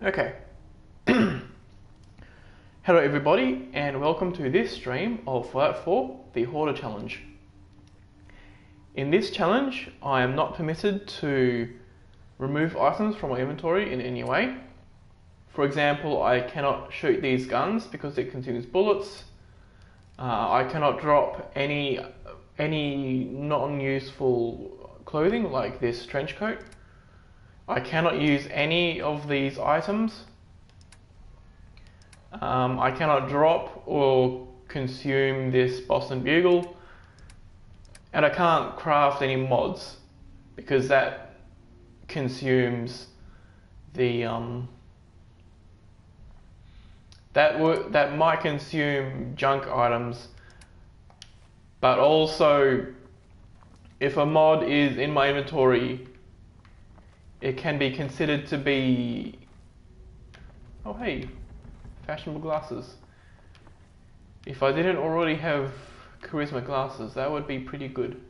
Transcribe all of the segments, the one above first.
Okay. Hello everybody, and welcome to this stream of Fallout 4, the Hoarder challenge. In this challenge, I am not permitted to remove items from my inventory in any way. For example, I cannot shoot these guns because it consumes bullets. I cannot drop any non-useful clothing like this trench coat. I cannot use any of these items. I cannot drop or consume this Boston Bugle, and I can't craft any mods because that consumes the that might consume junk items, but also if a mod is in my inventory, it can be considered to be, oh hey, fashionable glasses. If I didn't already have charisma glasses, that would be pretty good.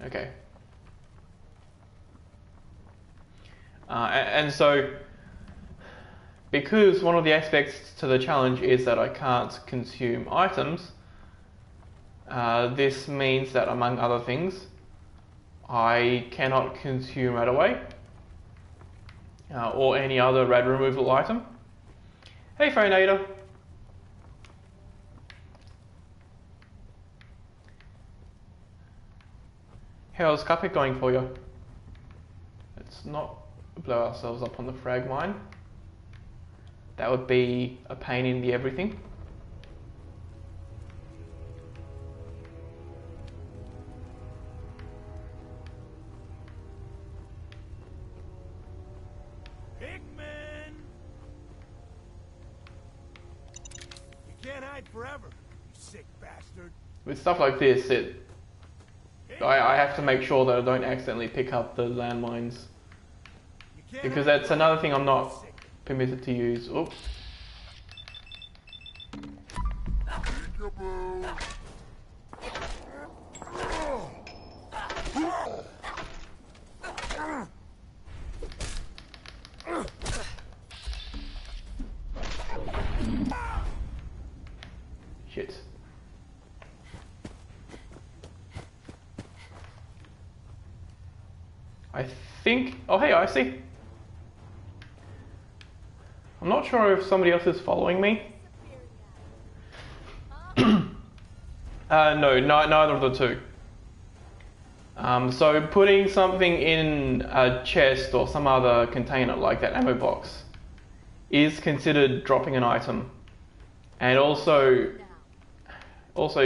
Okay. And so, because one of the aspects to the challenge is that I can't consume items, this means that, among other things, I cannot consume right away. Or any other rad removal item. Hey Phonator! How's Cuphead going for you? Let's not blow ourselves up on the frag mine. That would be a pain in the everything. Forever, you sick bastard. With stuff like this, I have to make sure that I don't accidentally pick up the landmines, because that's another thing I'm not permitted to use. Oops. Shit. I think... Oh hey, I see. I'm not sure if somebody else is following me. No, neither of the two. So putting something in a chest or some other container like that ammo box is considered dropping an item. And also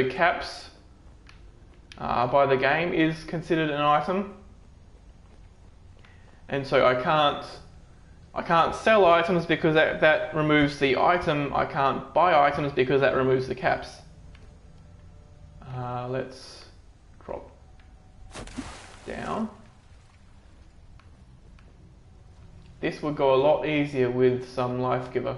caps by the game is considered an item, and so I can't sell items because that removes the item. I can't buy items because that removes the caps. Let's drop down. This would go a lot easier with some life giver.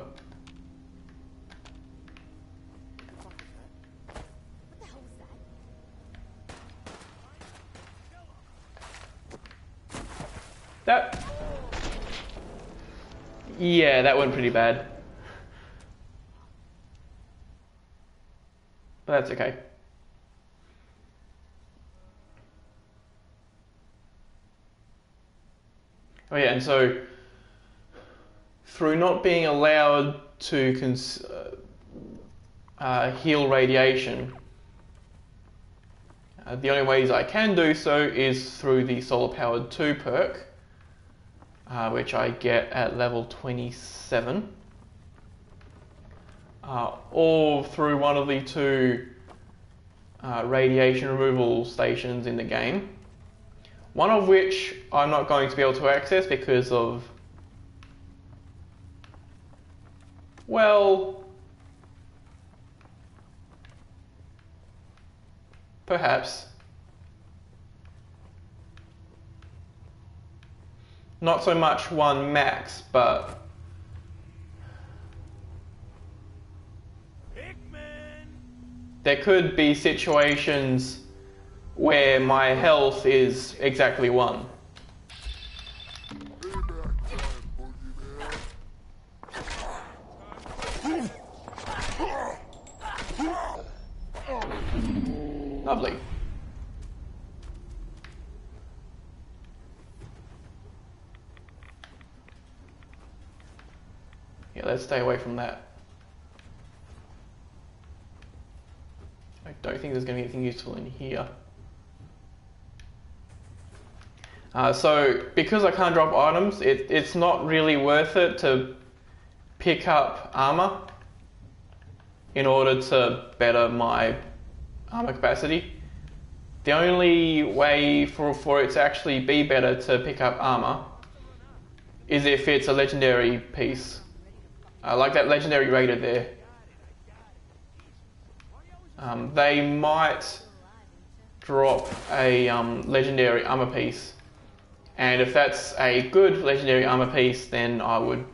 Yeah, that went pretty bad. But that's okay. Oh yeah, and so through not being allowed to heal radiation, the only ways I can do so is through the Solar Powered 2 perk, which I get at level 27, or through one of the two radiation removal stations in the game, one of which I'm not going to be able to access because of, well, perhaps. Not so much one max, but there could be situations where my health is exactly 1. Lovely. Yeah, let's stay away from that. I don't think there's going to be anything useful in here. So, because I can't drop items, it's not really worth it to pick up armor in order to better my armor capacity. The only way for it to actually be better to pick up armor is if it's a legendary piece. Like that legendary raider there. They might drop a legendary armor piece. And if that's a good legendary armor piece, then I would...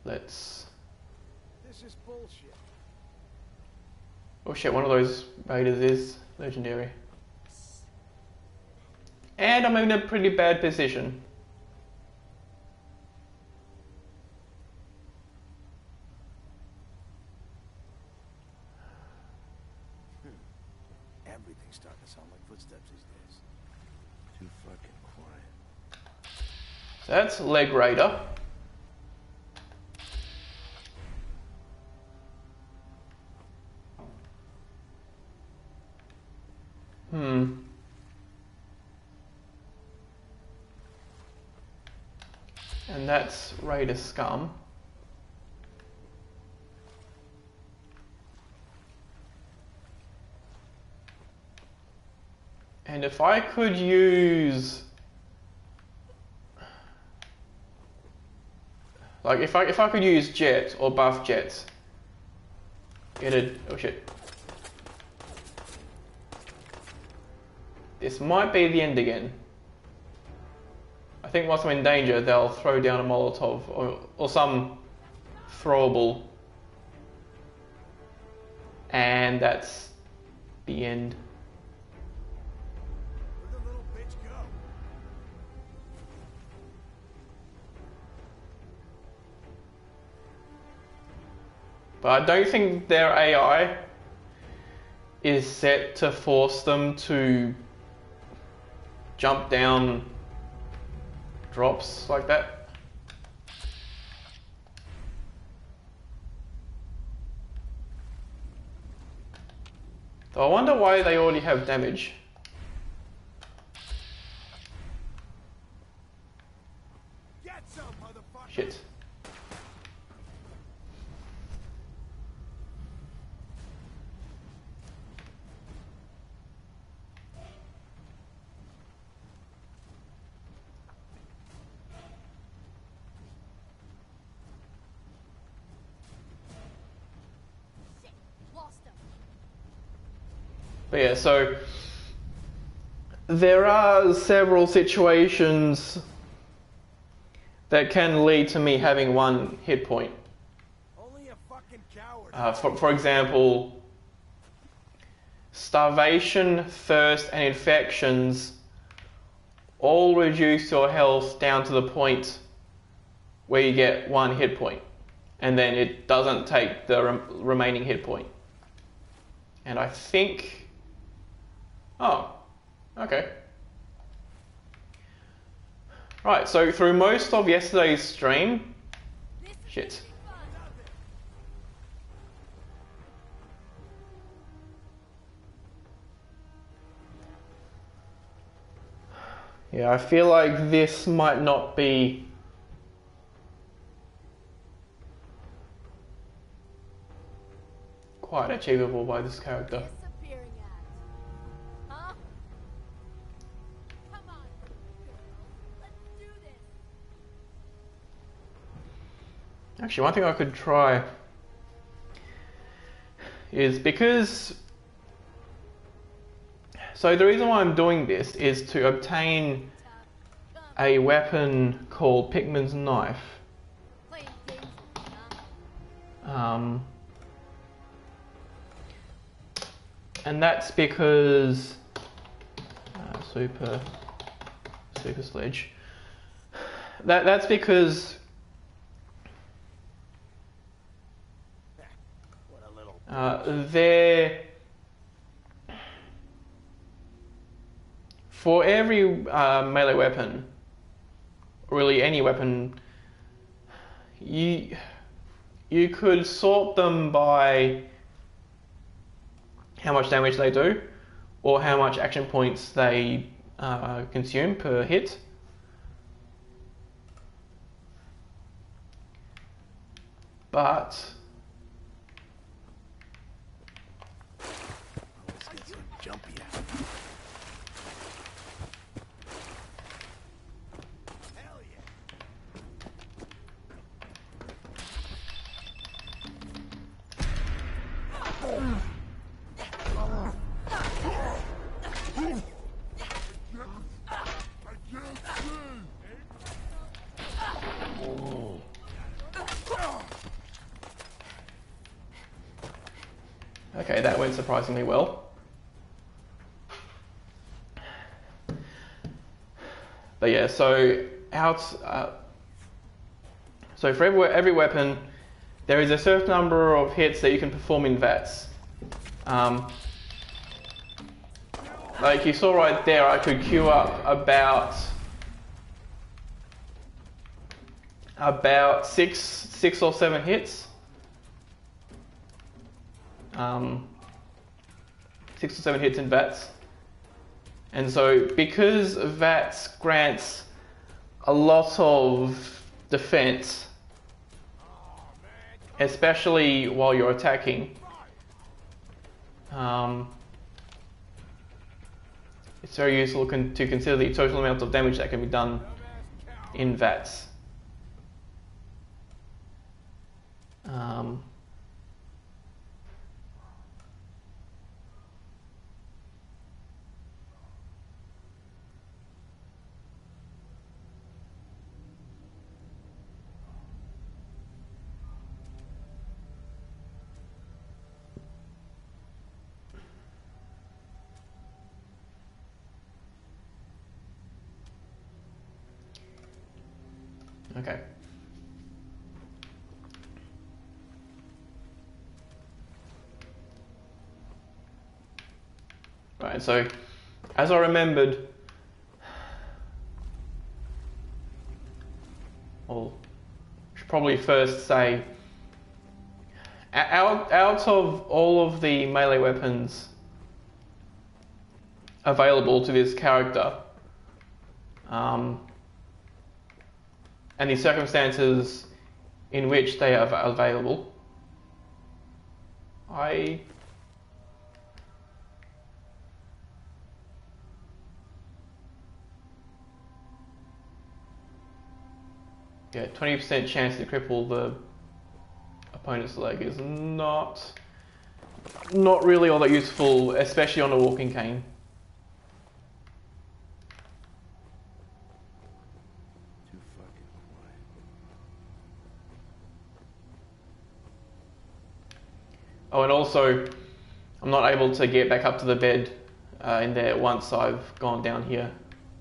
Let's... This is bullshit. Oh shit, one of those raiders is legendary. And I'm in a pretty bad position. Everything's starting to sound like footsteps these days. Too fucking quiet. So that's leg raider. And that's Raider Scum. And if I could use... Like, if I could use Jet or buff Jets, it'd... Oh shit. This might be the end again. I think once I'm in danger, they'll throw down a Molotov or some throwable. And that's the end. Where'd the little bitch go? But I don't think their AI is set to force them to jump down drops like that. So I wonder why they already have damage. Get some, motherfucker. Shit. But yeah, so there are several situations that can lead to me having one hit point. Only a fucking coward. For example, starvation, thirst, and infections all reduce your health down to the point where you get one hit point, and then it doesn't take the remaining hit point. And I think... Oh, okay. Right, so through most of yesterday's stream... Shit. Yeah, I feel like this might not be... quite achievable by this character. Actually, one thing I could try is because... So the reason why I'm doing this is to obtain a weapon called Pikmin's Knife. And that's because... super... super sledge. That's because they're for every melee weapon, really any weapon, you could sort them by how much damage they do or how much action points they consume per hit. But let's get some jumpy action. Hell yeah. okay, that went surprisingly well. But yeah, so so for every weapon, there is a certain number of hits that you can perform in VATS. Like you saw right there, I could queue up about six or seven hits. 6 or 7 hits in VATS. And so because VATS grants a lot of defense, especially while you're attacking, it's very useful to consider the total amount of damage that can be done in VATS. Okay. Right, so as I remembered, well, I should probably first say, out of all of the melee weapons available to this character, and the circumstances in which they are available, I 20% chance to cripple the opponent's leg is not really all that useful, especially on a walking cane. Too fucking quiet. Oh, and also, I'm not able to get back up to the bed in there once I've gone down here.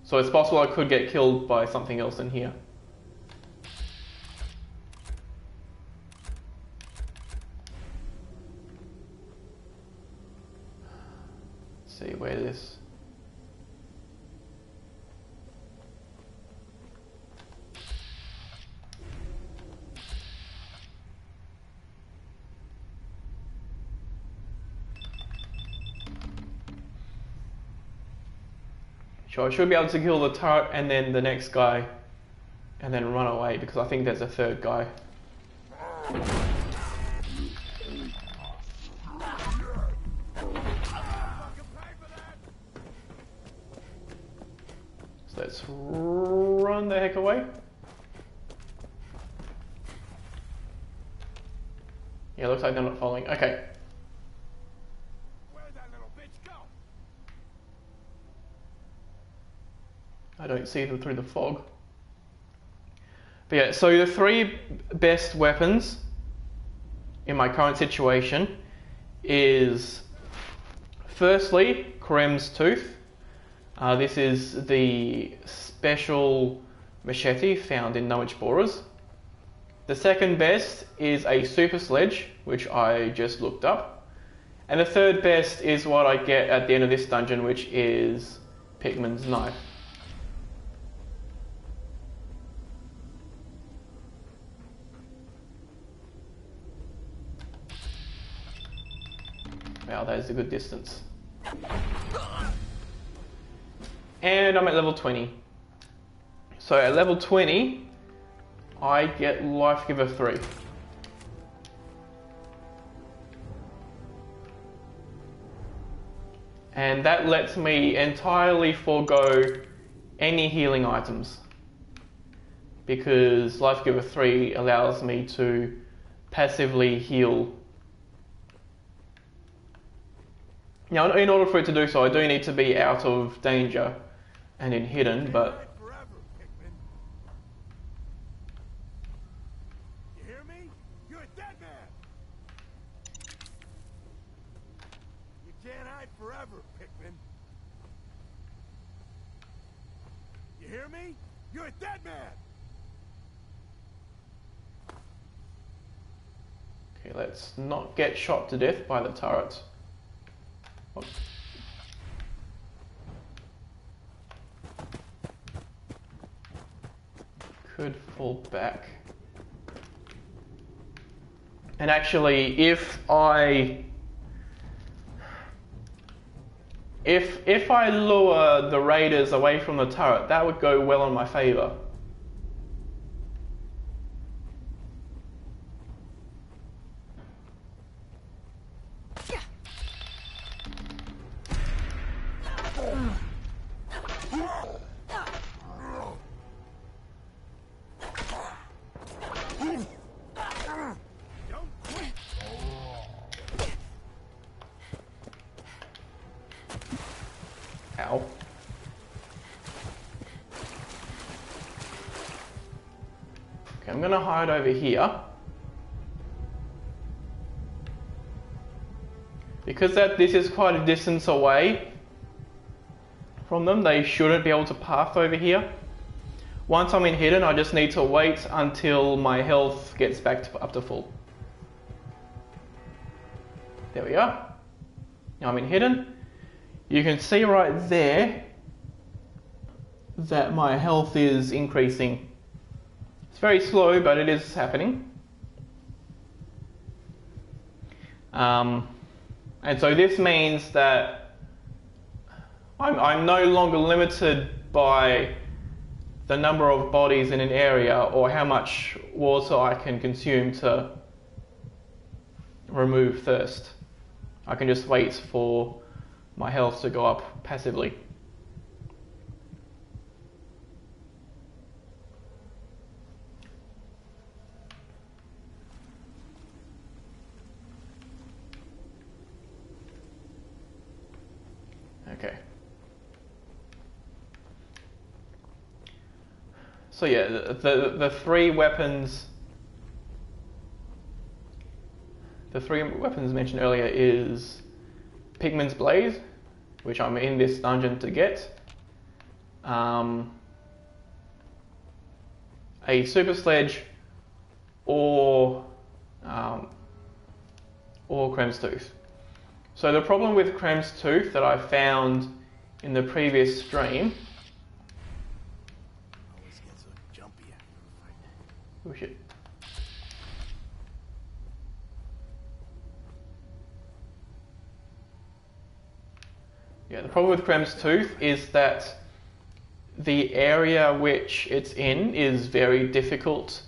So it's possible I could get killed by something else in here. See where this. Sure, I should be able to kill the turret and then the next guy and then run away because I think there's a third guy. So let's run the heck away. Yeah, looks like they're not following. Okay. Where'd that little bitch go? I don't see them through the fog. But yeah, so the three best weapons in my current situation is firstly, Krem's Tooth. This is the special machete found in Norwich borers. The second best is a super sledge, which I just looked up. And the third best is what I get at the end of this dungeon, which is Pickman's knife. Wow, that is a good distance. And I'm at level 20. So at level 20, I get Life Giver 3. And that lets me entirely forego any healing items, because Life Giver 3 allows me to passively heal. Now, in order for it to do so, I do need to be out of danger and in hidden, but... You hear me? You're a dead man! You can't hide forever, Pickman. You hear me? You're a dead man! Okay, let's not get shot to death by the turret. Could fall back. And actually, if I lure the raiders away from the turret, that would go well in my favor. Ow. Okay, I'm gonna hide over here. Because this is quite a distance away from them, they shouldn't be able to path over here. Once I'm in hidden, I just need to wait until my health gets back up to full. There we are. Now I'm in hidden. You can see right there that my health is increasing. It's very slow, but it is happening. And so this means that I'm no longer limited by the number of bodies in an area or how much water I can consume to remove thirst. I can just wait for my health to go up passively. Okay. So yeah, the three weapons mentioned earlier is Pigman's Blade, which I'm in this dungeon to get, a Super Sledge, or Krem's Tooth. So the problem with Krem's Tooth that I found in the previous stream. Always get so jumpy after a fight. Oh shit. Yeah, the problem with Krem's Tooth is that the area which it's in is very difficult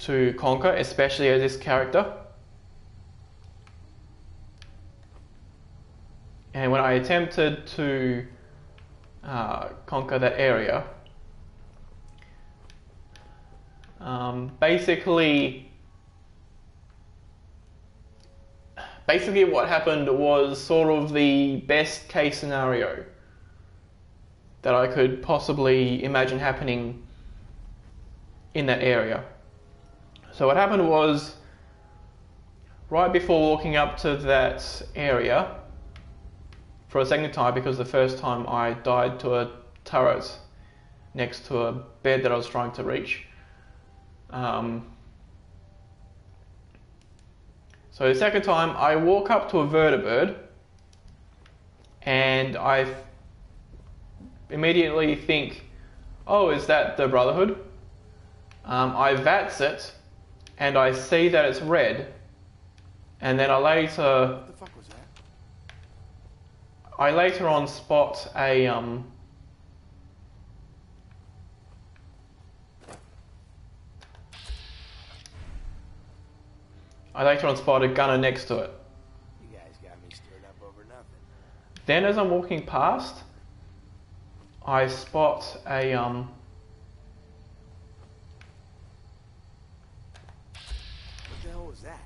to conquer, especially as this character. And when I attempted to conquer that area, basically what happened was sort of the best case scenario that I could possibly imagine happening in that area. So what happened was, right before walking up to that area for a second time, because the first time I died to a turret next to a bed that I was trying to reach. So the second time, I walk up to a vertibird, and I immediately think, oh, is that the Brotherhood? I VATS it, and I see that it's red, and then I later... What the fuck was that? I later on spot a gunner next to it. You guys got me stirred up over nothing. Then as I'm walking past, I spot a What the hell was that?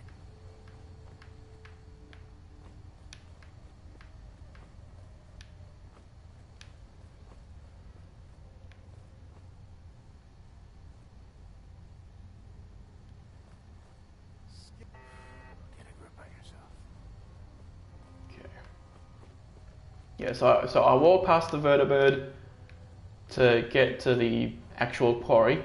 Get a grip on yourself. Okay. Yeah, so I walk past the vertibird to get to the actual quarry.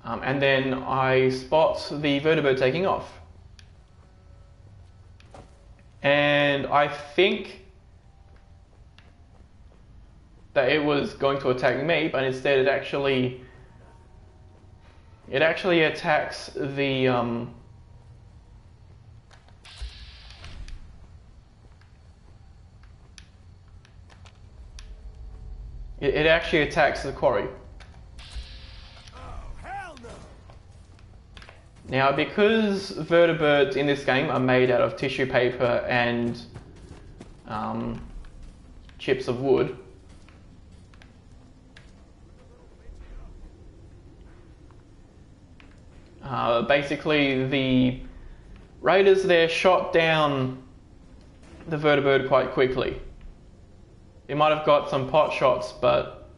And then I spot the vertibird taking off. And I think that it was going to attack me, but instead it actually attacks the it actually attacks the quarry. Now, because vertibirds in this game are made out of tissue paper and chips of wood, basically the raiders there shot down the vertibird quite quickly. It might have got some pot shots, but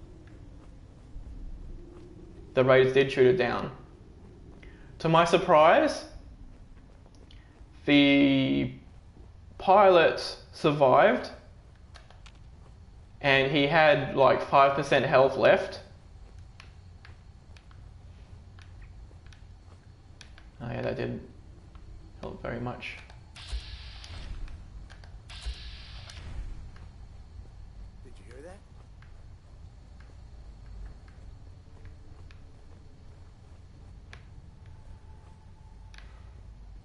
the raiders did shoot it down. To my surprise, the pilot survived, and he had like 5% health left. Oh yeah, that didn't help very much. Did you hear that?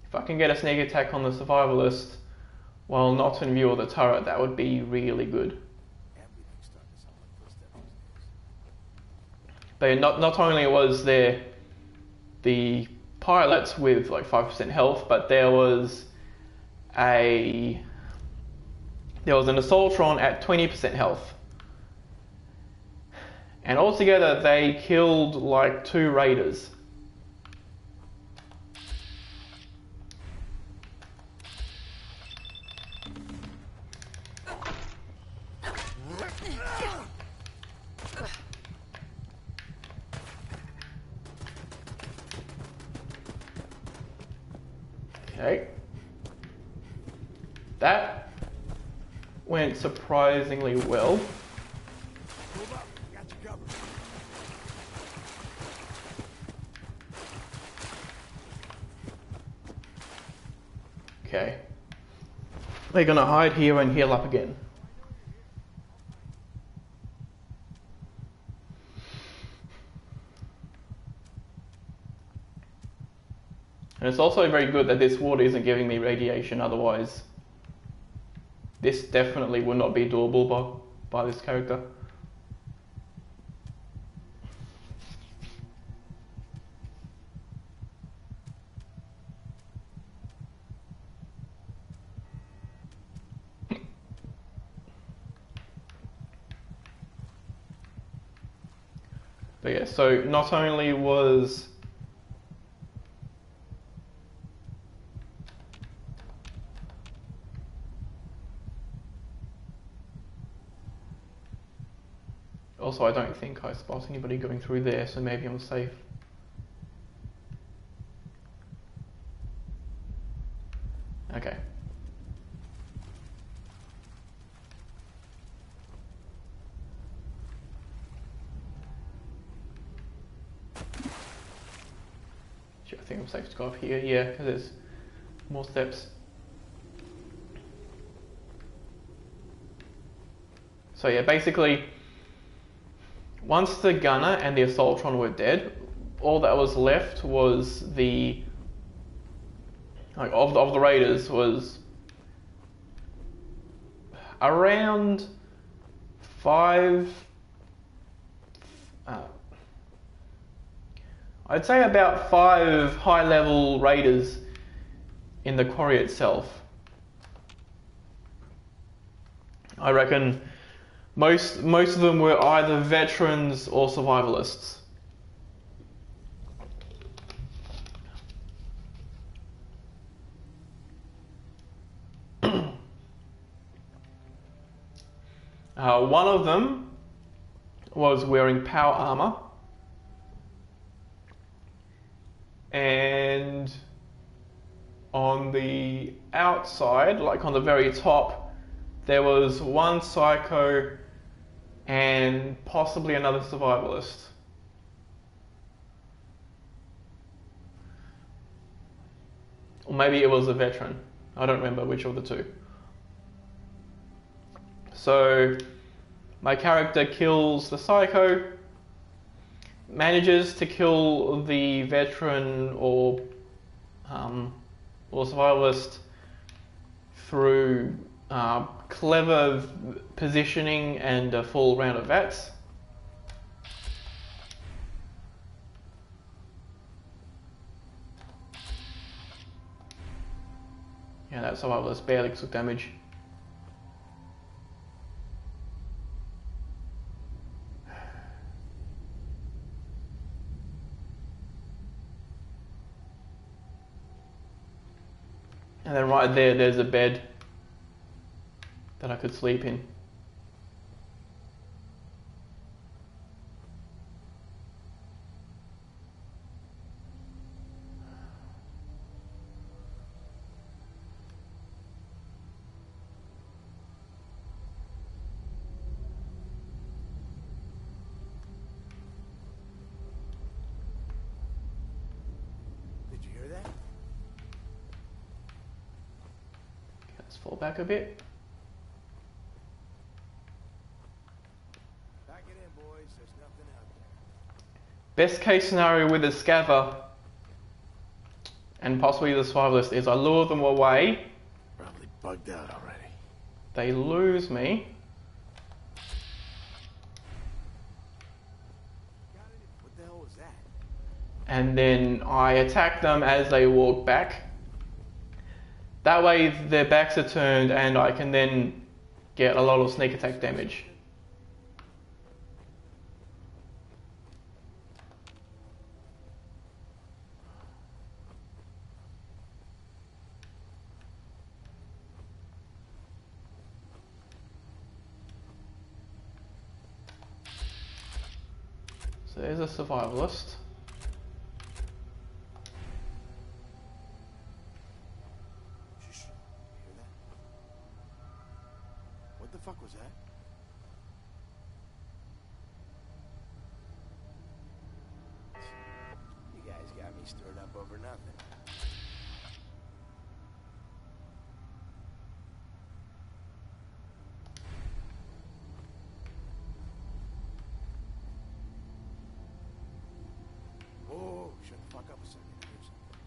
If I can get a sneak attack on the survivalist while not in view of the turret, that would be really good. Everything's starting to sound like footsteps these days. But not only was there the pilots with like 5% health, but there was an assaultron at 20% health. And altogether they killed like 2 raiders. Okay. That went surprisingly well. Move up. Got you covered. Okay. They're gonna hide here and heal up again. And it's also very good that this water isn't giving me radiation, otherwise this definitely would not be doable by this character. But yeah, so not only was also, I don't think I spot anybody going through there, so maybe I'm safe. Okay. think I'm safe to go up here. Yeah, because there's more steps. So yeah, basically, once the gunner and the assaultron were dead, all that was left was the of the raiders was around 5. I'd say about 5 high-level raiders in the quarry itself. I reckon most of them were either veterans or survivalists. One of them was wearing power armor, and on the outside, like on the very top, there was one psycho and possibly another survivalist. Or maybe it was a veteran. I don't remember which of the two. So my character kills the psycho, manages to kill the veteran or survivalist through clever positioning and a full round of VATS. Yeah, that survivalist barely took damage. And then right there's a bed that I could sleep in. Did you hear that? Let's fall back a bit. Pack it in, boys. There's nothing out there. Best case scenario with a scavver and possibly the survivalist is I lure them away, Probably bugged out already. they lose me, What the hell was that? and then I attack them as they walk back. That way their backs are turned and I can then get a lot of sneak attack damage. So there's a survivalist. Shh. Hear that? What the fuck was that? You guys got me stirred up over nothing. Whoa, shut the fuck up a second. I hear something.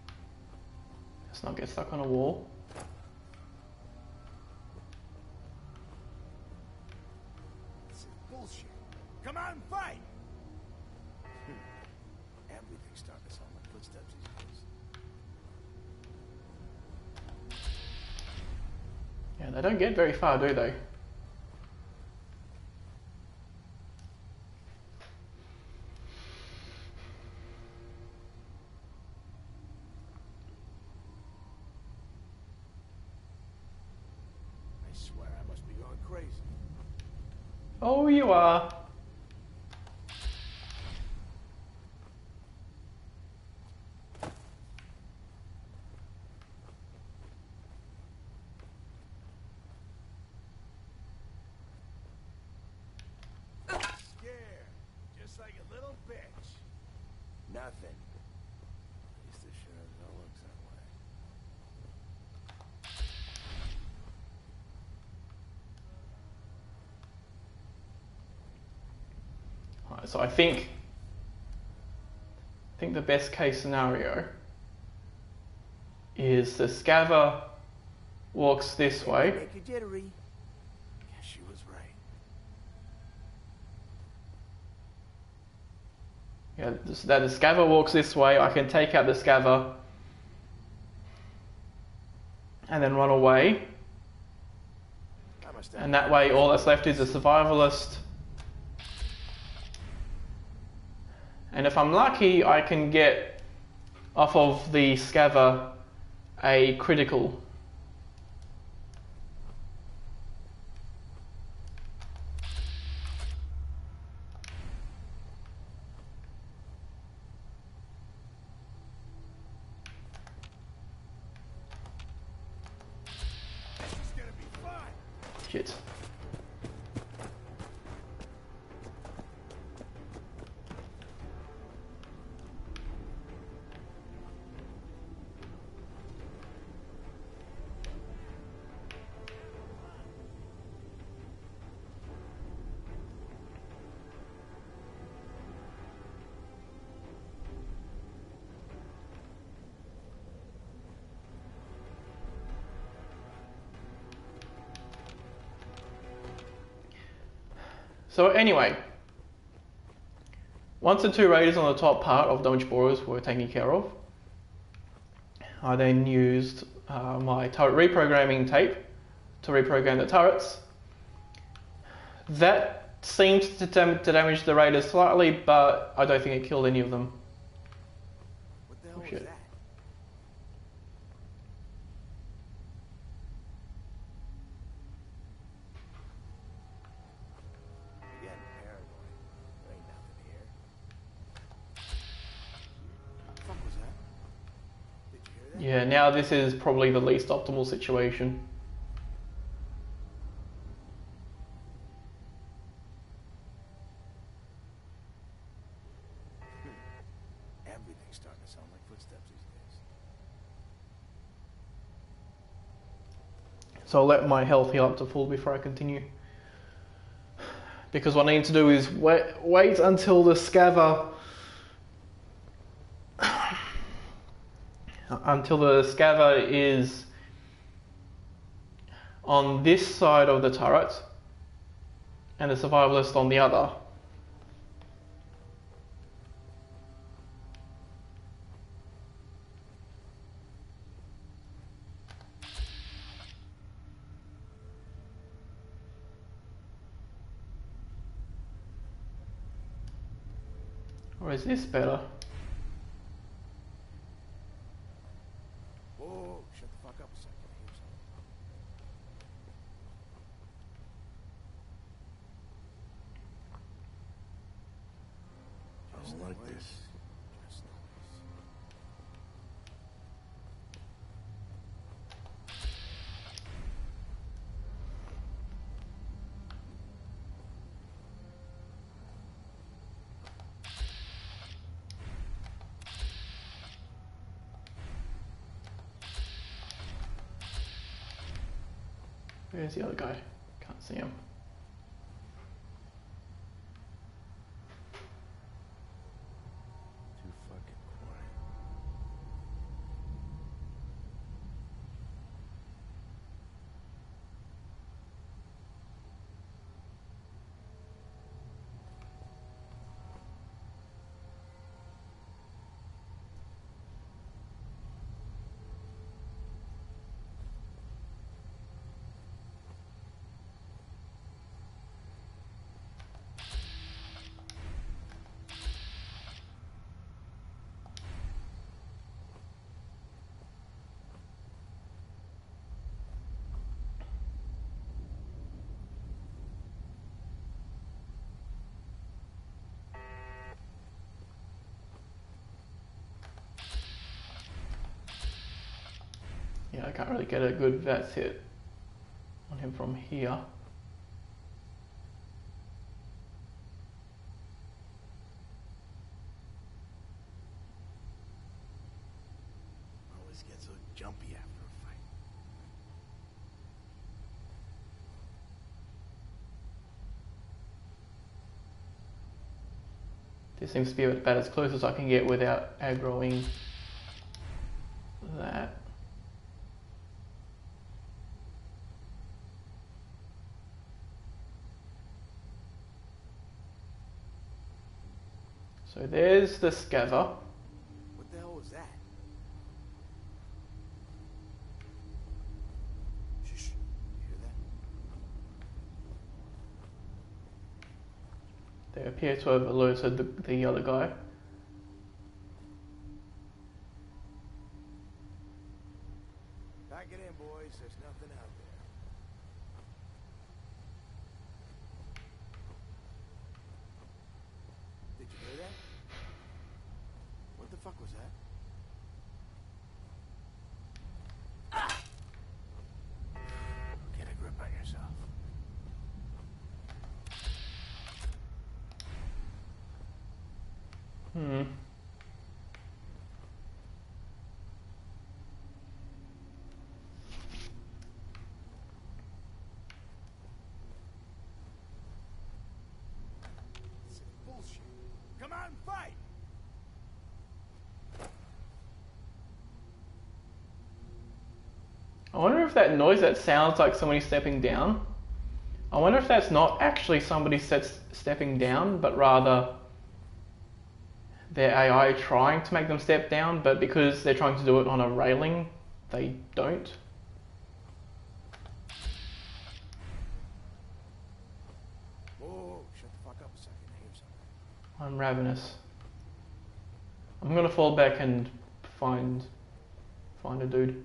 Let's not get stuck on a wall. This is bullshit. Come on, fight! Everything's starting to sound like footsteps these days. Yeah, they don't get very far, do they? I swear I must be going crazy. Oh, you are. Scared. Just like a little bitch. Nothing. At least this shit Right, so I think the best case scenario is the scaver walks this way. Make you jittery. Guess she was right. Yeah, that the scaver walks this way. I can take out the scaver and then run away. And that way all that's left is a survivalist. And if I'm lucky, I can get off of the scaver a critical. Shit. So anyway, once the two raiders on the top part of damage borers were taken care of, I then used my turret reprogramming tape to reprogram the turrets. That seemed to damage the raiders slightly, but I don't think it killed any of them. What the hell was Shit. that? You're getting paranoid. There ain't nothing here. What the fuck was that? Did you hear that? Yeah, now this is probably the least optimal situation. Everything's starting to sound like footsteps these days. So I'll let my health heal up to full before I continue. Because what I need to do is wait until the scaver is on this side of the turret and the survivalist on the other. Or is this better? Whoa, shut the fuck up a second. I hear something. I don't like this. Just noise. Where's the other guy? Can't see him. Too fucking quiet. Yeah, I can't really get a good VATS hit on him from here. Always get so jumpy after a fight. This seems to be about as close as I can get without aggroing that. So there's the scaver. What the hell was that? Shh. You hear that? They appear to have alerted the other guy. Pack it in, boys. There's nothing out there. Did you hear that? What the fuck was that? Get a grip on yourself. This is bullshit. Come on, fight! I wonder if that noise that sounds like somebody stepping down, I wonder if that's not actually somebody stepping down, but rather their AI trying to make them step down, but because they're trying to do it on a railing, they don't. Whoa, shut the fuck up a second. I hear something. I'm ravenous. I'm gonna fall back and find a dude. You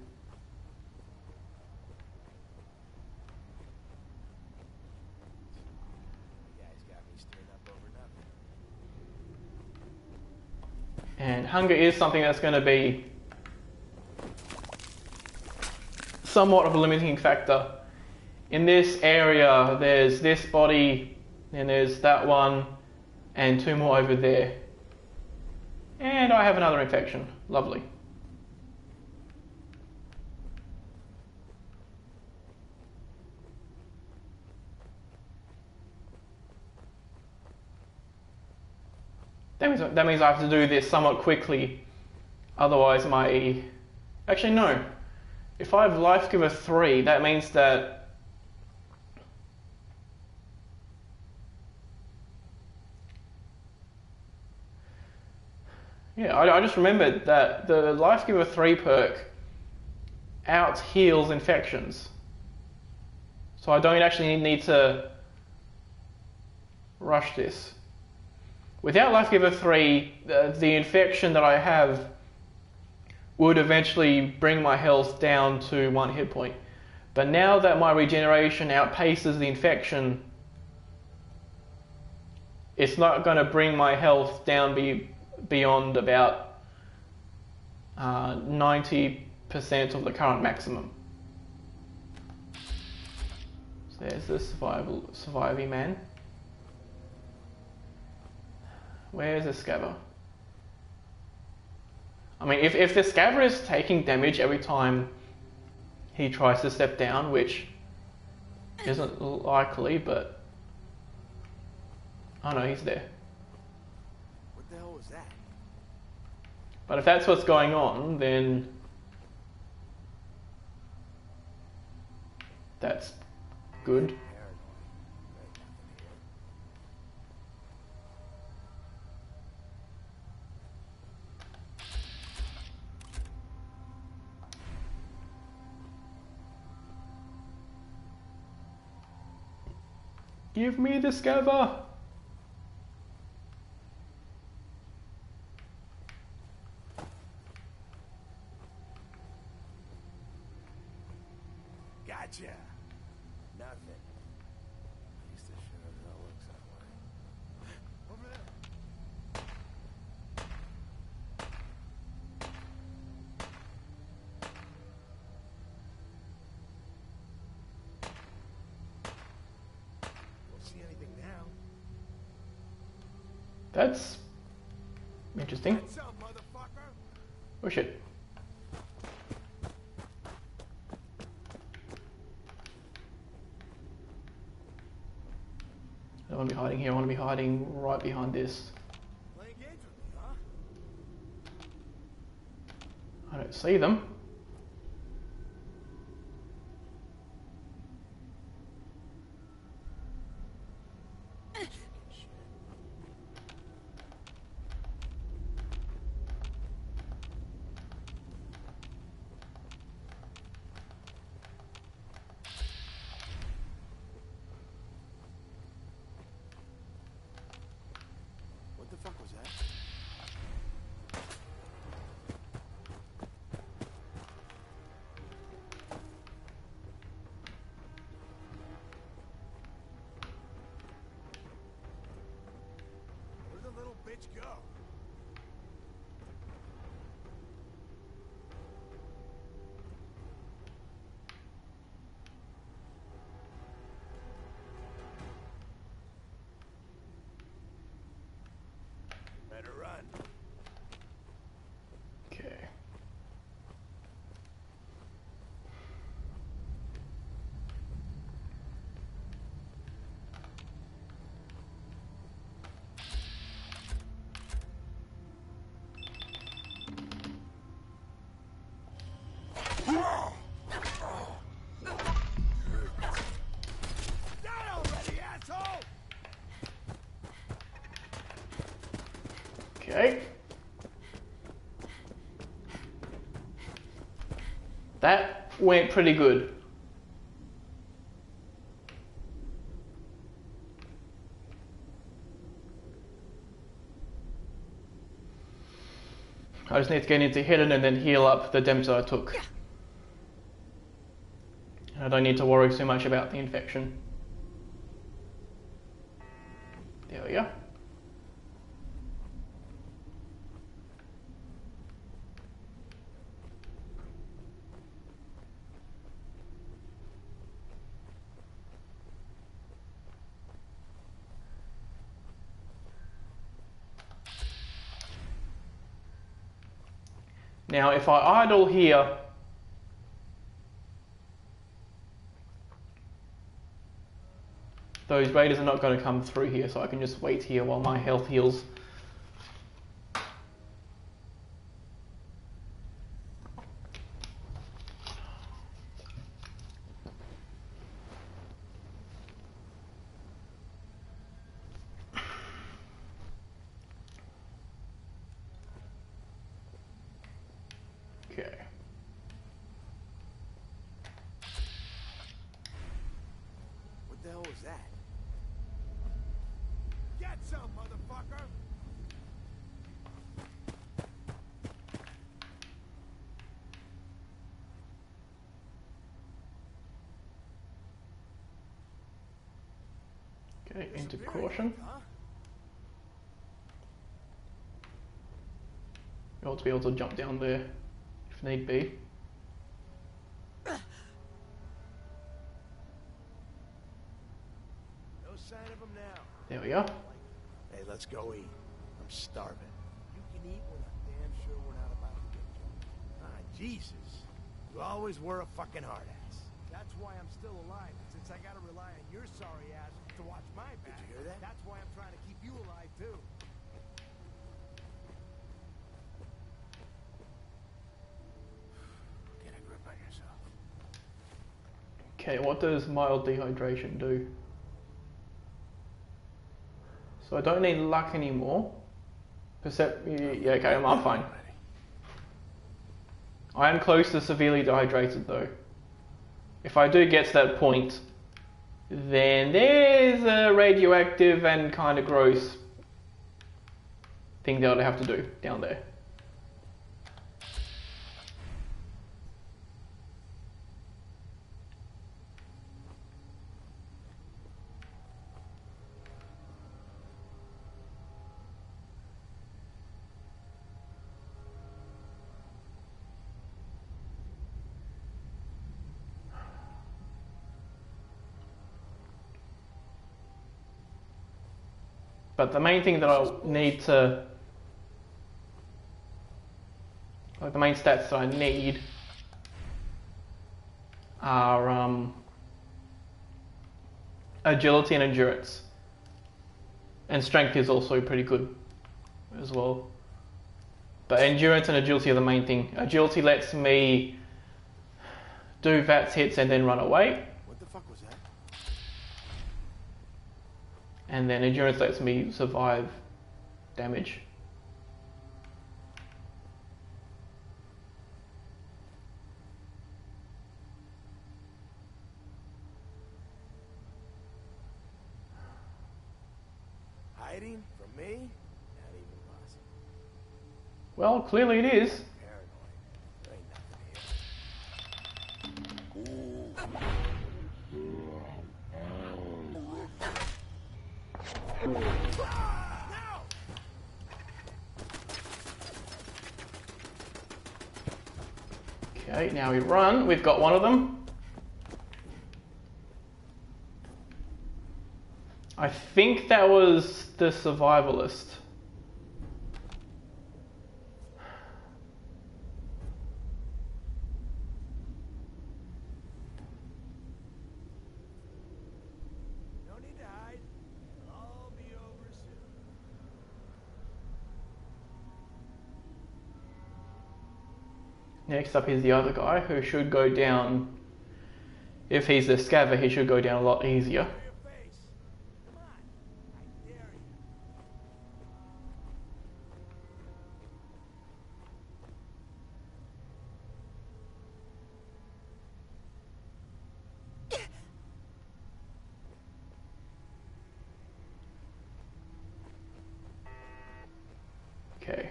guys got me stirred up over nothing. And hunger is something that's going to be somewhat of a limiting factor. In this area, there's this body, and there's that one, and 2 more over there. And I have another infection. Lovely. That means I have to do this somewhat quickly. Otherwise my... Actually no. If I have Life Giver 3, that means that... Yeah, I just remembered that the Life Giver 3 perk out heals infections. So I don't actually need to rush this. Without Life Giver 3, the infection that I have would eventually bring my health down to 1 hit point. But now that my regeneration outpaces the infection, it's not going to bring my health down beyond about 90% of the current maximum. So there's the surviving man. Where's the scaver? I mean, if the scaver is taking damage every time he tries to step down, which isn't likely, but... Oh no, he's there. What the hell was that? But if that's what's going on, then... that's good. Give me the scaver! Gotcha. Nothing. At least this sure as hell looks that way. Over there. Don't see anything now. That's interesting. What's up, motherfucker? Oh shit. I don't want to be hiding here, I want to be hiding right behind this. Playing I don't see them. What the fuck was that? Where'd the little bitch go? Better run. Okay. Die already, asshole! Okay. That went pretty good. I just need to get into hidden and then heal up the damage that I took. I don't need to worry too much about the infection. There we go. Now if I idle here, those raiders are not going to come through here, so I can just wait here while my health heals. Okay. What the hell was that? Get some, motherfucker! Okay, into caution. Huh? You ought to be able to jump down there if need be. No sign of him now. There we are. Hey, let's go eat. I'm starving. You can eat when I'm damn sure we're not about to get drunk. Ah, Jesus. You always were a fucking hard ass. That's why I'm still alive. Since I gotta rely on your sorry ass to watch my back. Did you hear that? That's why I'm trying to keep you alive, too. Get a grip on yourself. Okay, what does mild dehydration do? So I don't need luck anymore. Yeah, okay, I'm fine. I am close to severely dehydrated though. If I do get to that point, then there's a radioactive and kind of gross thing that I have to do down there. But the main thing that I need to, like the main stats that I need are agility and endurance. And strength is also pretty good as well. But endurance and agility are the main thing. Agility lets me do VATS hits and then run away. What the fuck was that? And then endurance lets me survive damage. Hiding from me? Not even possible. Well, clearly it is. Paranoid. There ain't nothing here. Okay, now we run. We've got one of them. I think that was the survivalist. No need to hide. It'll all be over soon. Next up is the other guy who should go down. If he's the scaver, he should go down a lot easier. Show your face. Come on. I dare you. Okay.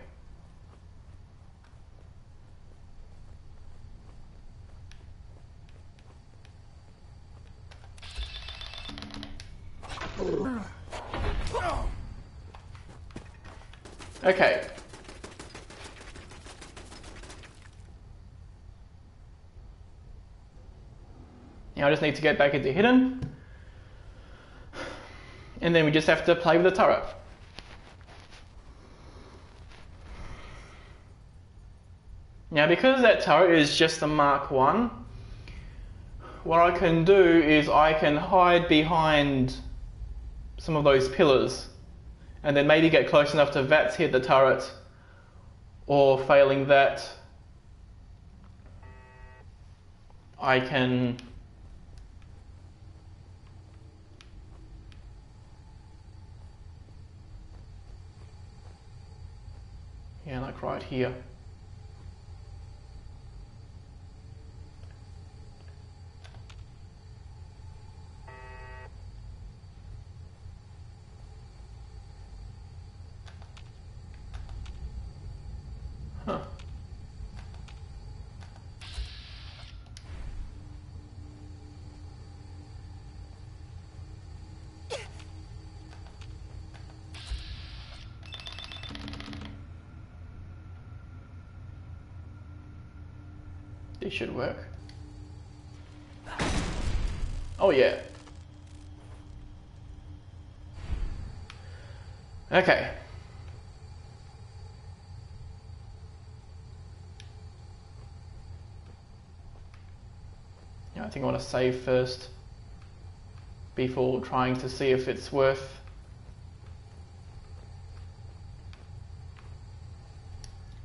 Okay. Now I just need to get back into hidden. And then we just have to play with the turret. Now because that turret is just a Mark 1, what I can do is I can hide behind some of those pillars and then maybe get close enough to VATS hit the turret, or failing that I can like right here. Huh. This should work. Oh yeah. Okay. I think I want to save first before trying to see if it's worth.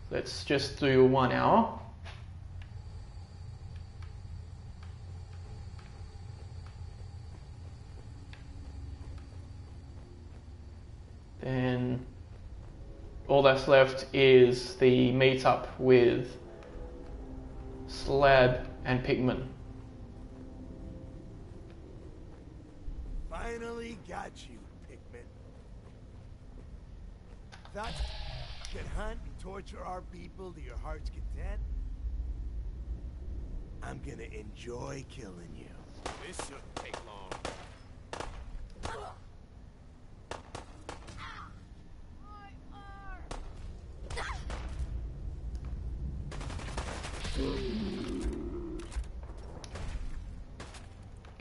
Let's just do 1 hour. Then all that's left is the meetup with Slab and Pigman. Finally got you, Pikmin. Thought you could hunt and torture our people to your heart's content? I'm gonna enjoy killing you. This shouldn't take long.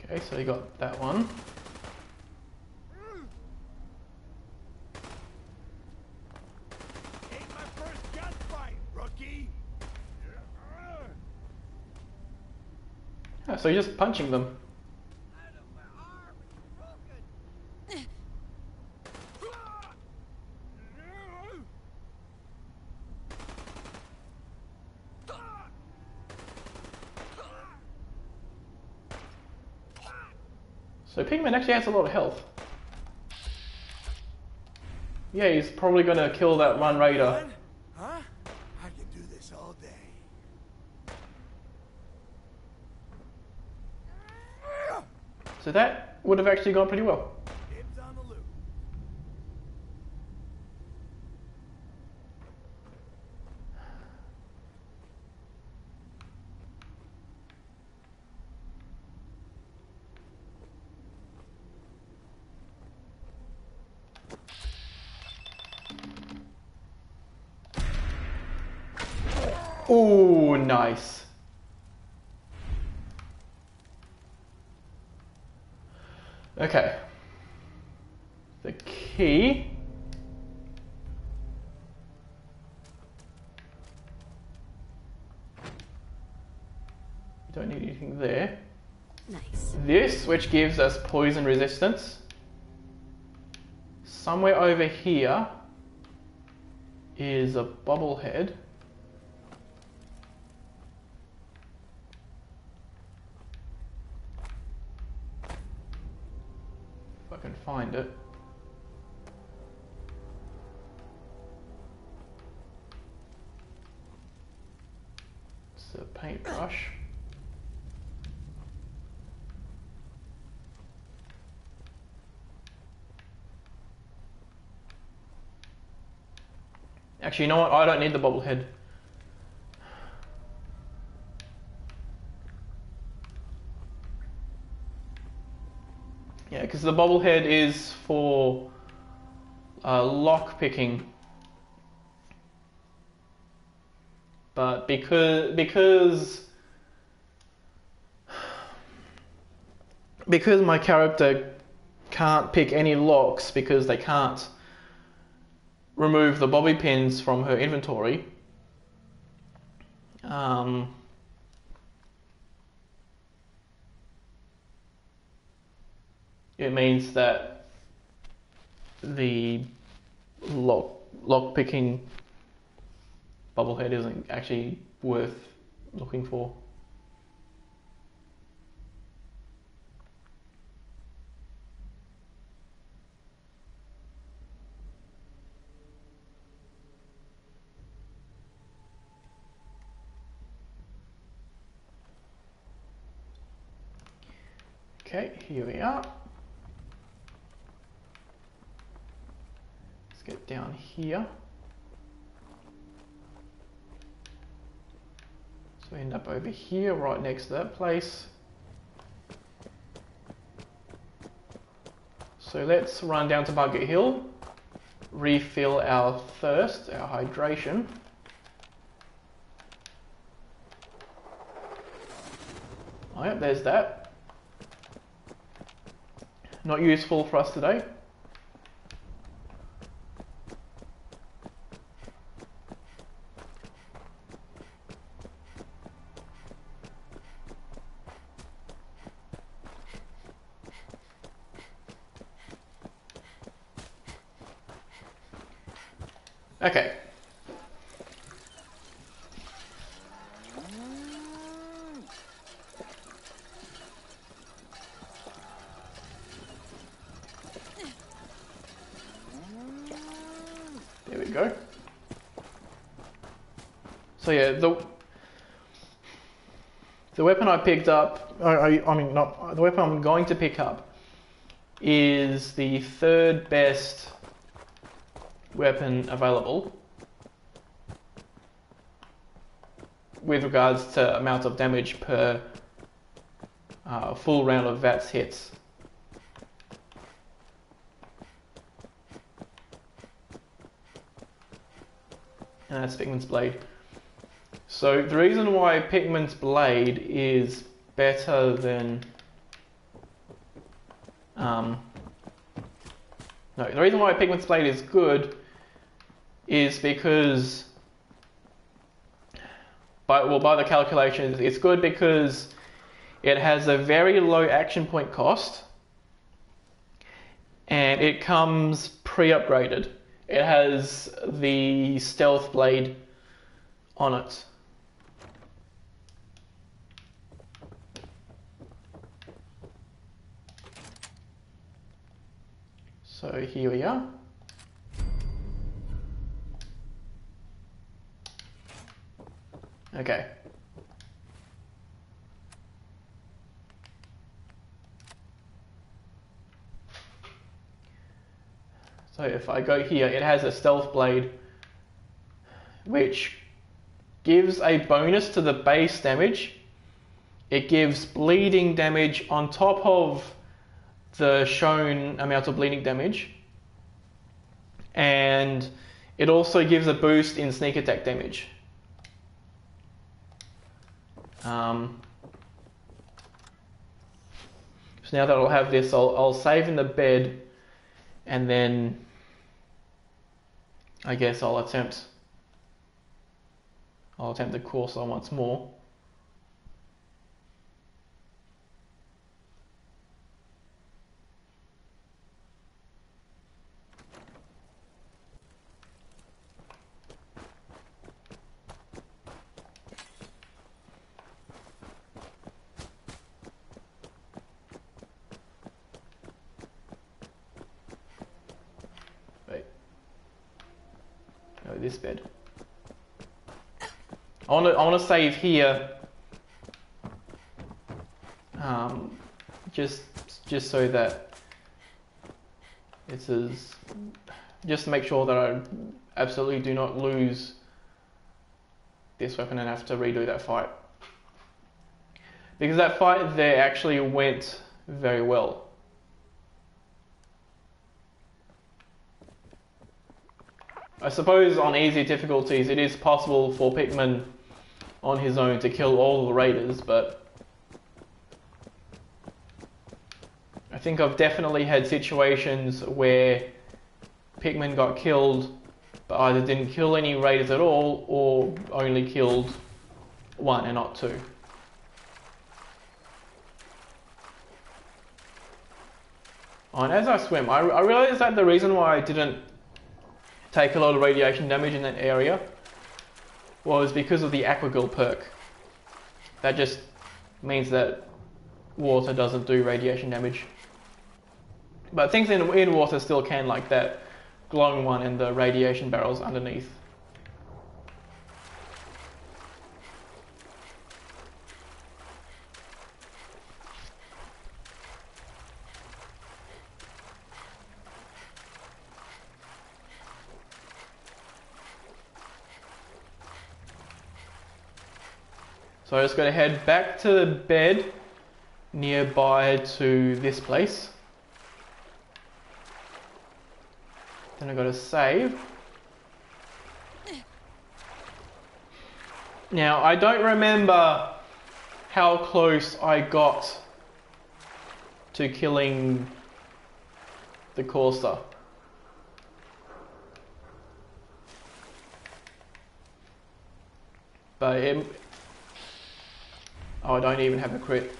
Okay, so you got that one. Ain't my first gunfight, rookie. Oh, so you're just punching them. So Pigman actually has a lot of health. Yeah, he's probably gonna kill that one raider. What? Huh? I can do this all day. So that would have actually gone pretty well. Dibs on the loot. Ooh, nice. Okay. The key. Don't need anything there. Nice. This, which gives us poison resistance. Somewhere over here is a bobblehead. If I can find it. It's a paintbrush. Actually, you know what? I don't need the bobblehead. Yeah, because the bobblehead is for lock picking. But because my character can't pick any locks because they can't remove the bobby pins from her inventory. It means that the lock picking bobblehead isn't actually worth looking for. Okay, here we are. Let's get down here. So we end up over here, right next to that place. So let's run down to Bucket Hill, refill our thirst, our hydration. Oh, yep, there's that. Not useful for us today. Okay. There we go. So yeah, the weapon I picked up, I mean not, the weapon I'm going to pick up is the third best weapon available with regards to amount of damage per full round of VATS hits. And that's Pigman's Blade. So the reason why Pigman's Blade is better than no, the reason why Pigman's Blade is good is because by the calculations, it's good because it has a very low action point cost and it comes pre-upgraded. It has the stealth blade on it. So here we are. Okay. So if I go here, it has a stealth blade, which gives a bonus to the base damage. It gives bleeding damage on top of the shown amount of bleeding damage. And it also gives a boost in sneak attack damage. So now that I'll have this, I'll save in the bed, and then I guess I'll attempt the Courser once more. This bed. I want to save here, just so that this is just to make sure that I absolutely do not lose this weapon and have to redo that fight, because that fight there actually went very well. I suppose on easy difficulties it is possible for Pikmin on his own to kill all the raiders, but I think I've definitely had situations where Pikmin got killed but either didn't kill any raiders at all or only killed one and not two. Oh, and as I swim, I realised that the reason why I didn't take a lot of radiation damage in that area was because of the Aquagirl perk. That just means that water doesn't do radiation damage. But things in water still can, like that glowing one and the radiation barrels underneath. So I'm just going to head back to the bed nearby to this place. Then I've got to save. Now, I don't remember how close I got to killing the Courser. But oh, I don't even have a crit.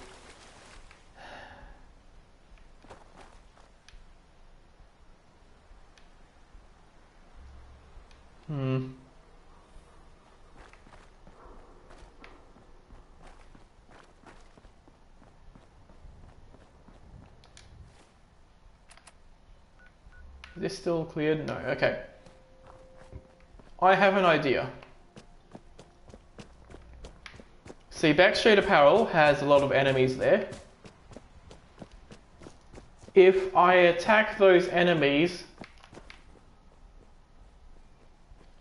Is this still cleared? No, okay. I have an idea. See, Backstreet Apparel has a lot of enemies there. If I attack those enemies,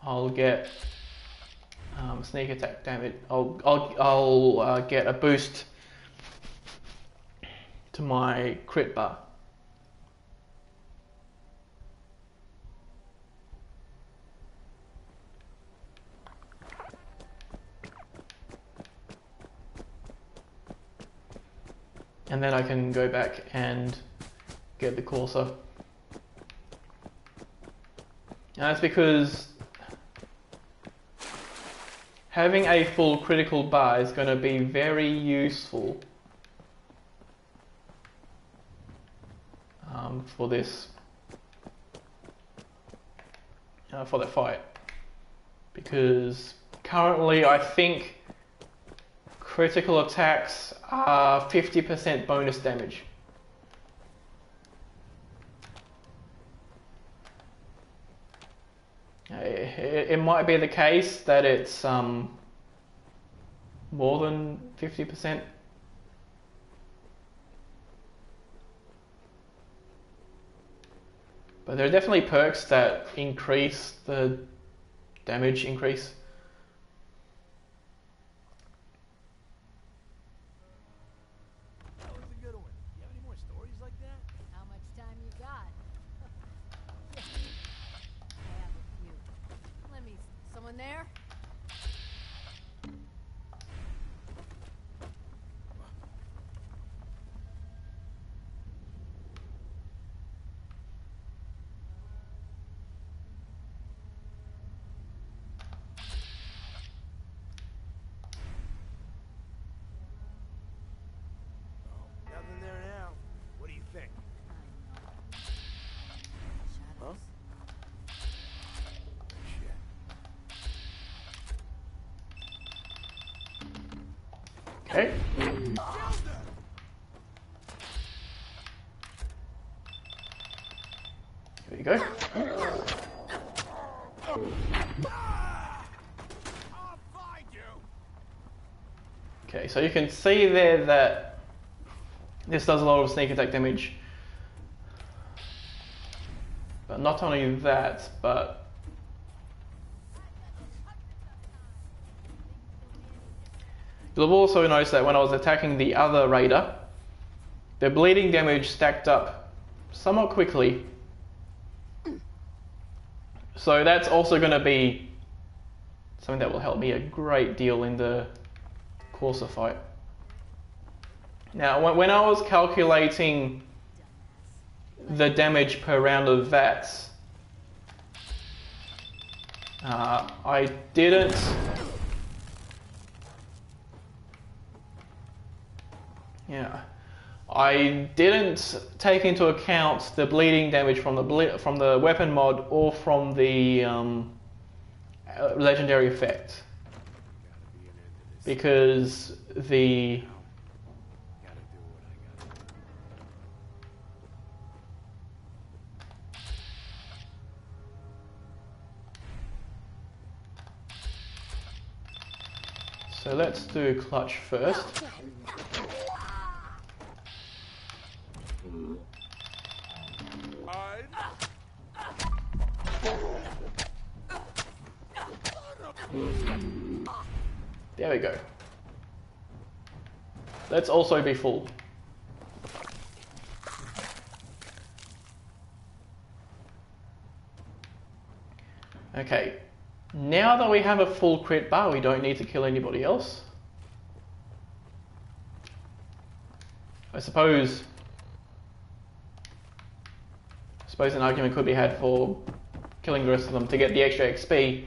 I'll get sneak attack damage. I'll get a boost to my crit bar. And then I can go back and get the Courser. And that's because having a full critical bar is going to be very useful for this, for the fight. Because currently I think critical attacks are 50% bonus damage. It might be the case that it's more than 50%. But there are definitely perks that increase the damage increase. That was a good one. You have any more stories like that? How much time you got? I have a few. Let me... Someone there? Nothing there now. What do you think? Shadows. Shit. Okay. Here you go. I'll find you. Okay, so you can see there that this does a lot of sneak attack damage. But not only that, but you'll have also noticed that when I was attacking the other raider, the bleeding damage stacked up somewhat quickly. So that's also going to be something that will help me a great deal in the Corsa fight. Now, when I was calculating the damage per round of VATS, I didn't take into account the bleeding damage from the weapon mod or from the legendary effect, because the so let's do clutch first. There we go. Let's also be full. Okay, now that we have a full crit bar, we don't need to kill anybody else. I suppose an argument could be had for killing the rest of them to get the extra XP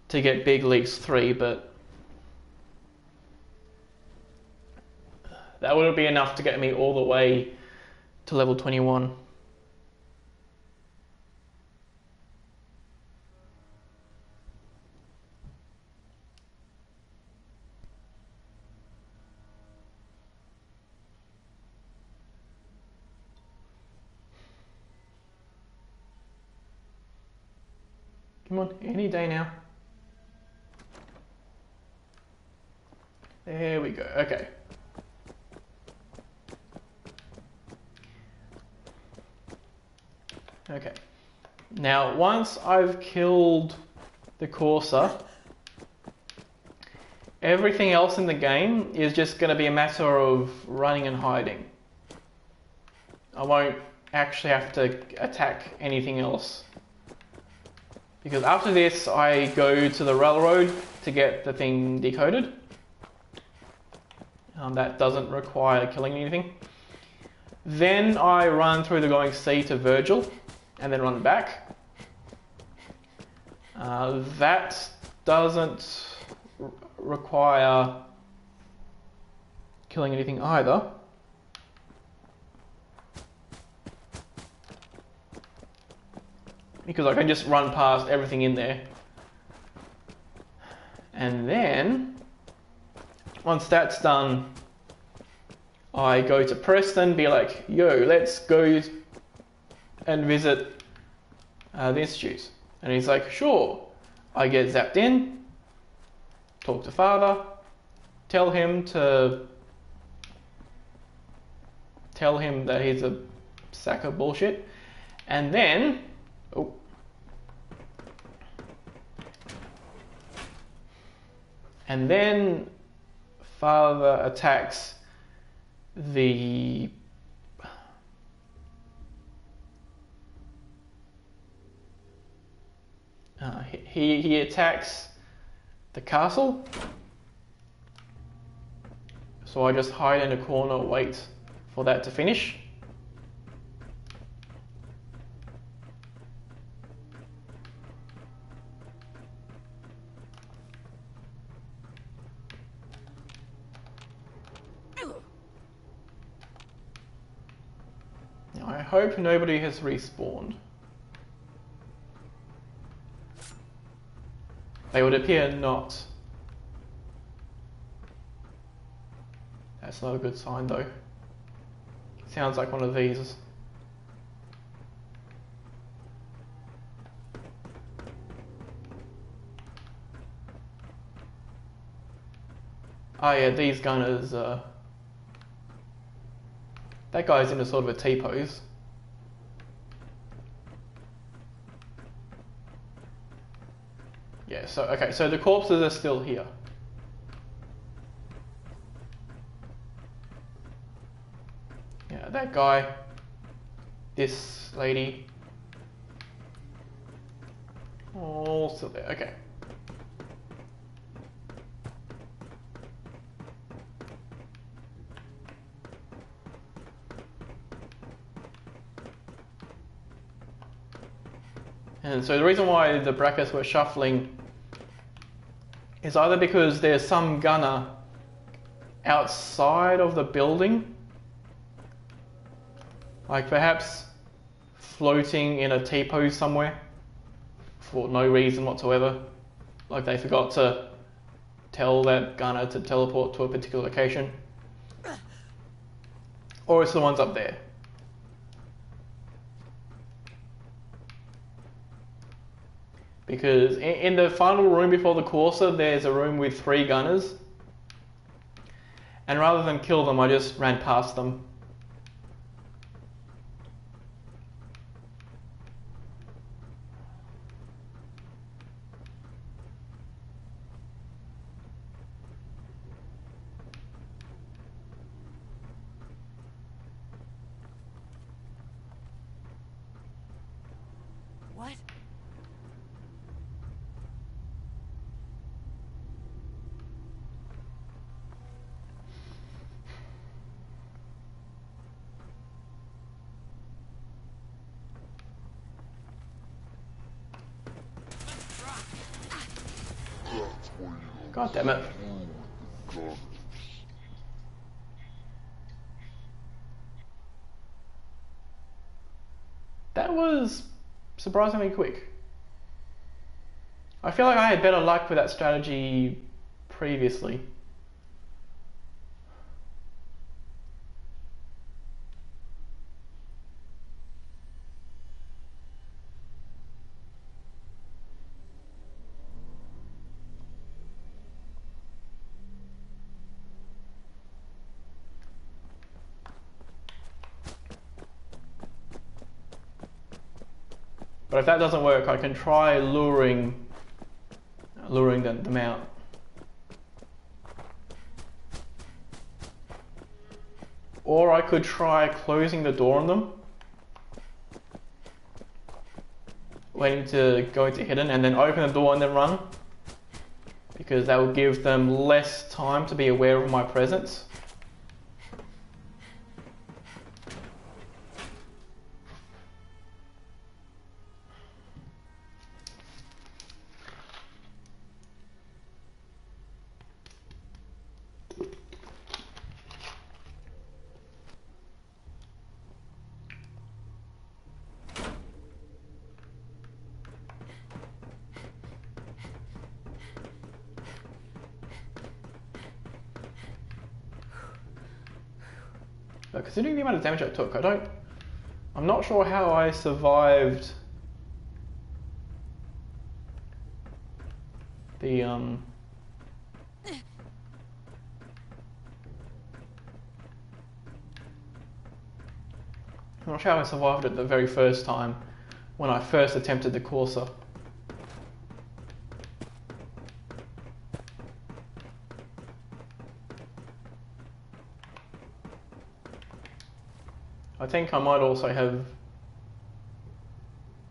to get Big Leagues 3, but that wouldn't be enough to get me all the way to level 21. Come on, any day now. There we go, okay. Okay. Now, once I've killed the Corsa, everything else in the game is just going to be a matter of running and hiding. I won't actually have to attack anything else. Because after this, I go to the railroad to get the thing decoded. That doesn't require killing anything. Then I run through the Going Sea to Virgil, and then run back. That doesn't require killing anything either. Because I can just run past everything in there. And then, once that's done, I go to Preston, be like, yo, let's go and visit the institutes. And he's like, sure. I get zapped in, talk to father, tell him that he's a sack of bullshit, and then, oh, and then father attacks the he attacks the castle. So I just hide in a corner, wait for that to finish. Now I hope nobody has respawned. They would appear not. That's not a good sign though. Sounds like one of these. Oh yeah, these gunners, that guy's in a sort of a T-pose. Yeah, so, okay, so the corpses are still here. Yeah, that guy, this lady, all still there, okay. And so the reason why the brackets were shuffling is either because there's some gunner outside of the building, like perhaps floating in a T-pose somewhere for no reason whatsoever, like they forgot to tell that gunner to teleport to a particular location, or it's the ones up there. Because in the final room before the courser, there's a room with 3 gunners. And rather than kill them, I just ran past them. What? God damn it. That was surprisingly quick. I feel like I had better luck with that strategy previously. But if that doesn't work, I can try luring them out. Or I could try closing the door on them, waiting to go into hidden, and then open the door and then run, because that would give them less time to be aware of my presence. But considering the amount of damage I took, I'm not sure how I survived The I'm not sure how I survived it the very first time when I first attempted the Corsa. I think I might also have,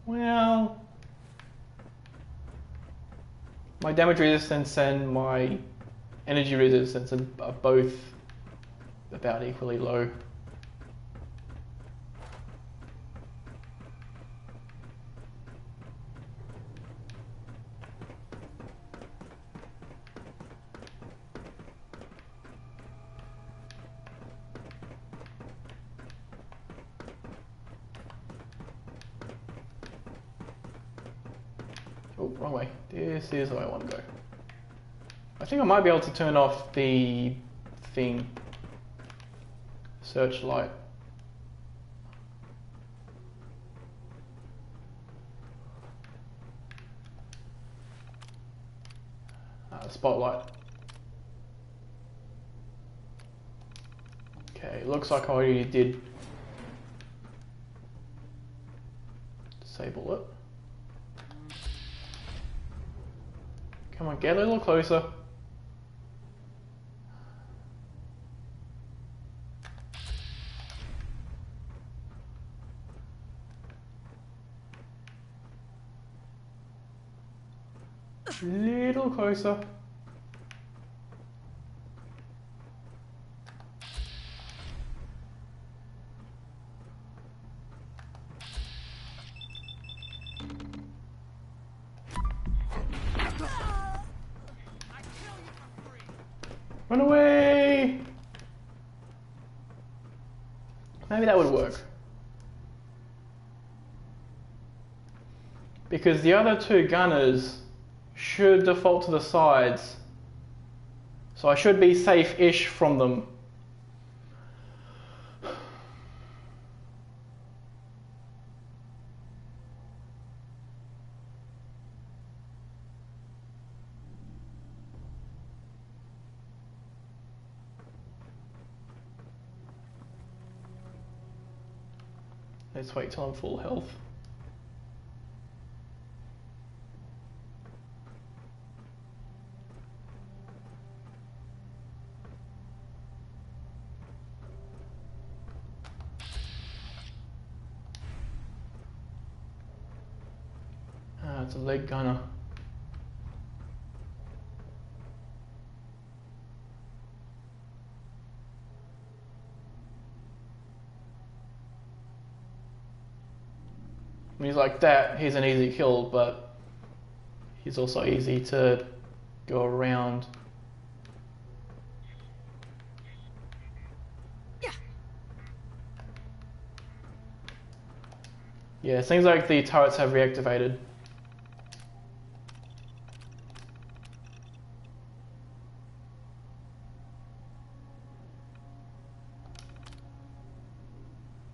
well, my damage resistance and my energy resistance are both about equally low. Oh, wrong way. This is the way I want to go. I think I might be able to turn off the thing. Searchlight. Spotlight. Okay, looks like I already did disable it. Come on, get a little closer. Little closer. Run away! Maybe that would work. Because the other two gunners should default to the sides. So I should be safe-ish from them. Let's wait till I'm full health. Ah, it's a leg gunner. When he's like that, he's an easy kill, but he's also easy to go around. Yeah, it seems like the turrets have reactivated.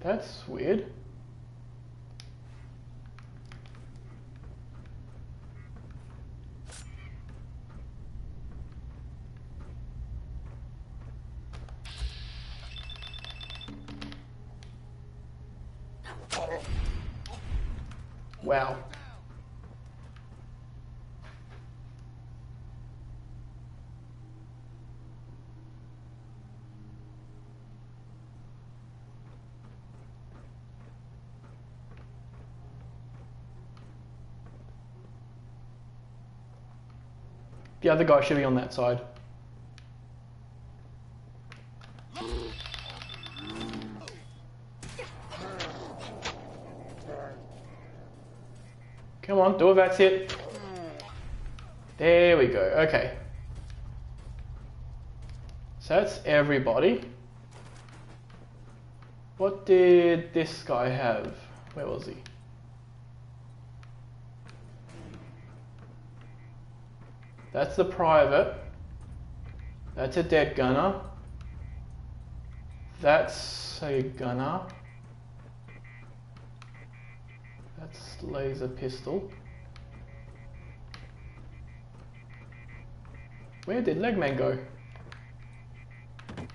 That's weird. Wow. The other guy should be on that side. Come on, do it, that's it. There we go, okay. So that's everybody. What did this guy have? Where was he? That's the private. That's a dead gunner. That's a gunner. That's laser pistol. Where did Legman go?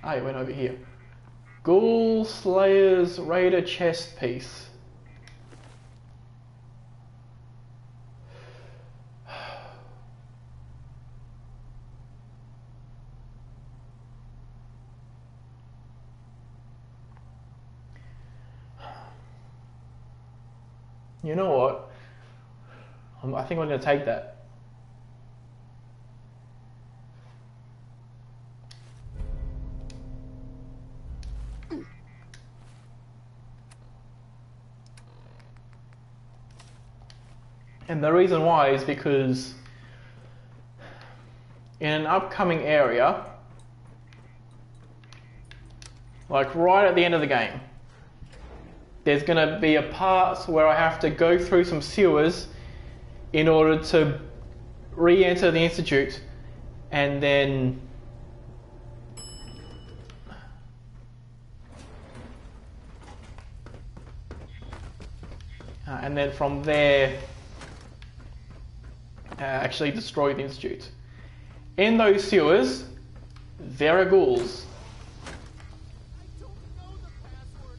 Ah, he went over here. Ghoul Slayer's Raider chest piece. You know what? I think I'm going to take that. And the reason why is because in an upcoming area, like right at the end of the game, there's going to be a part where I have to go through some sewers in order to re-enter the Institute, and then from there actually destroy the Institute. In those sewers, there are ghouls.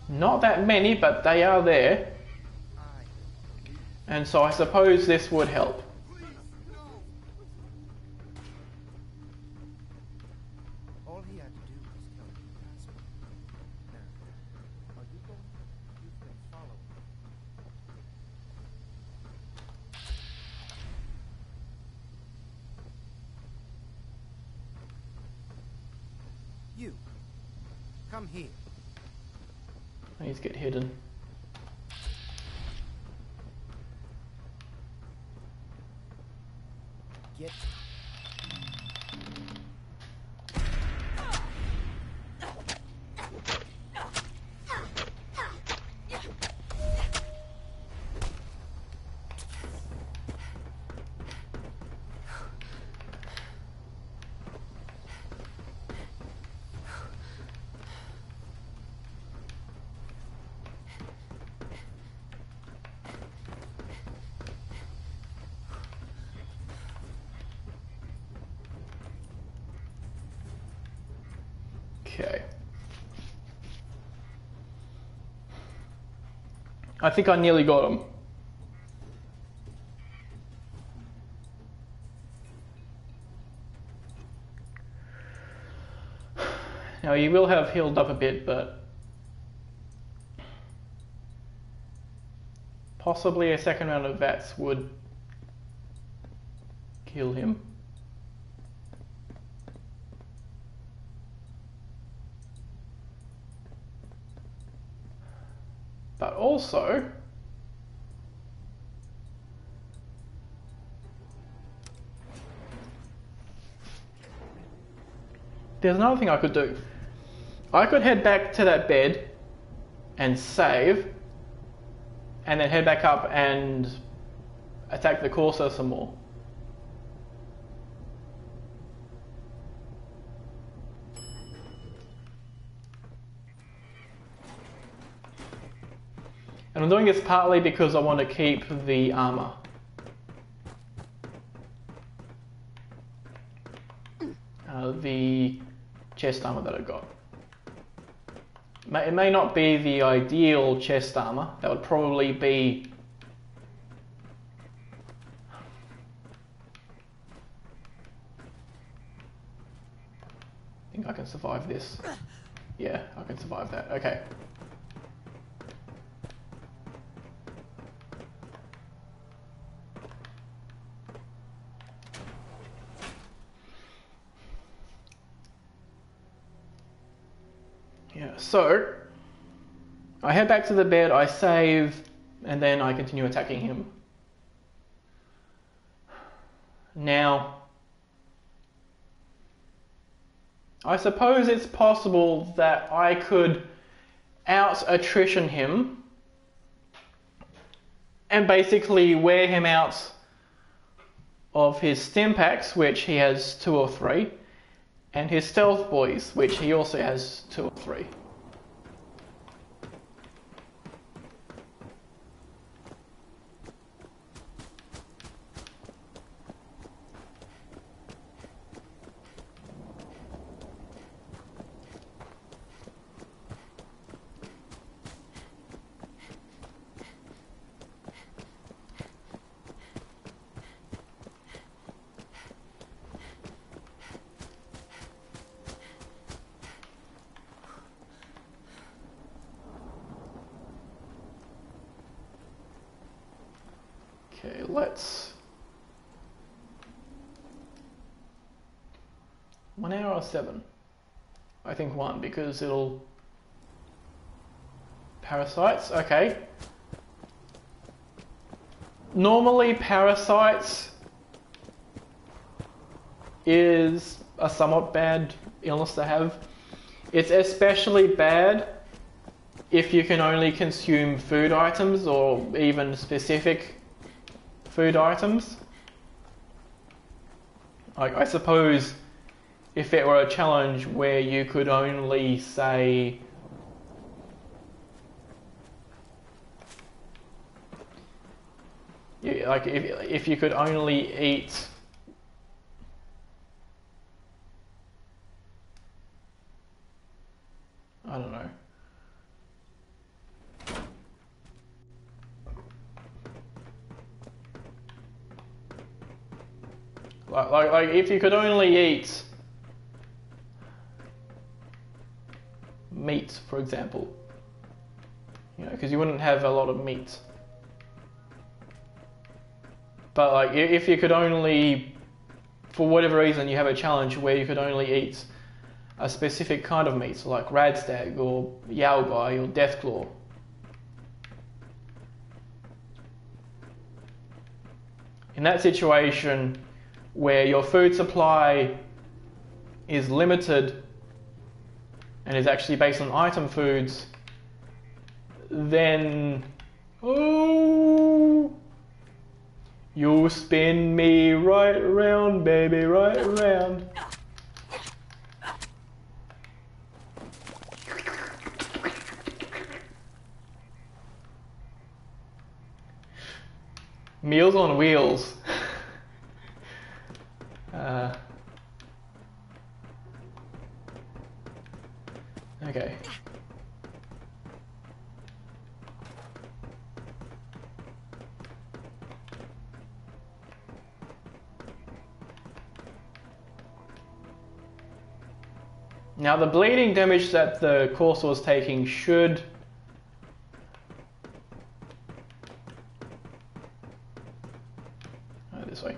Not that many, but they are there. And so I suppose this would help. All he had to do was tell me the password. Now, are you going? You've been following. You, come here. These get hidden. Get. Okay. I think I nearly got him. Now he will have healed up a bit, but possibly a second round of VATS would kill him. But also, there's another thing I could do. I could head back to that bed and save, and then head back up and attack the Corsair some more. And I'm doing this partly because I want to keep the armor. The chest armor that I got. It may not be the ideal chest armor. That would probably be... I think I can survive this. Yeah, I can survive that. Okay. Yeah, so I head back to the bed, I save, and then I continue attacking him. Now, I suppose it's possible that I could out-attrition him and basically wear him out of his stim packs, which he has 2 or 3, and his stealth boys, which he also has 2 or 3. let's... 1 hour or 7? I think 1, because it'll... Parasites, okay. Normally parasites is a somewhat bad illness to have. It's especially bad if you can only consume food items or even specific food items. I suppose if it were a challenge where you could only say like if you could only eat I don't know. Like if you could only eat meat, for example, you know, because you wouldn't have a lot of meat. But like if you could only, for whatever reason, you have a challenge where you could only eat a specific kind of meat, so like radstag or yowgai or deathclaw. In that situation, where your food supply is limited and is actually based on item foods, then oh, you spin me right round, baby, right round. Meals on wheels. Okay. Now the bleeding damage that the Corsair was taking should this way.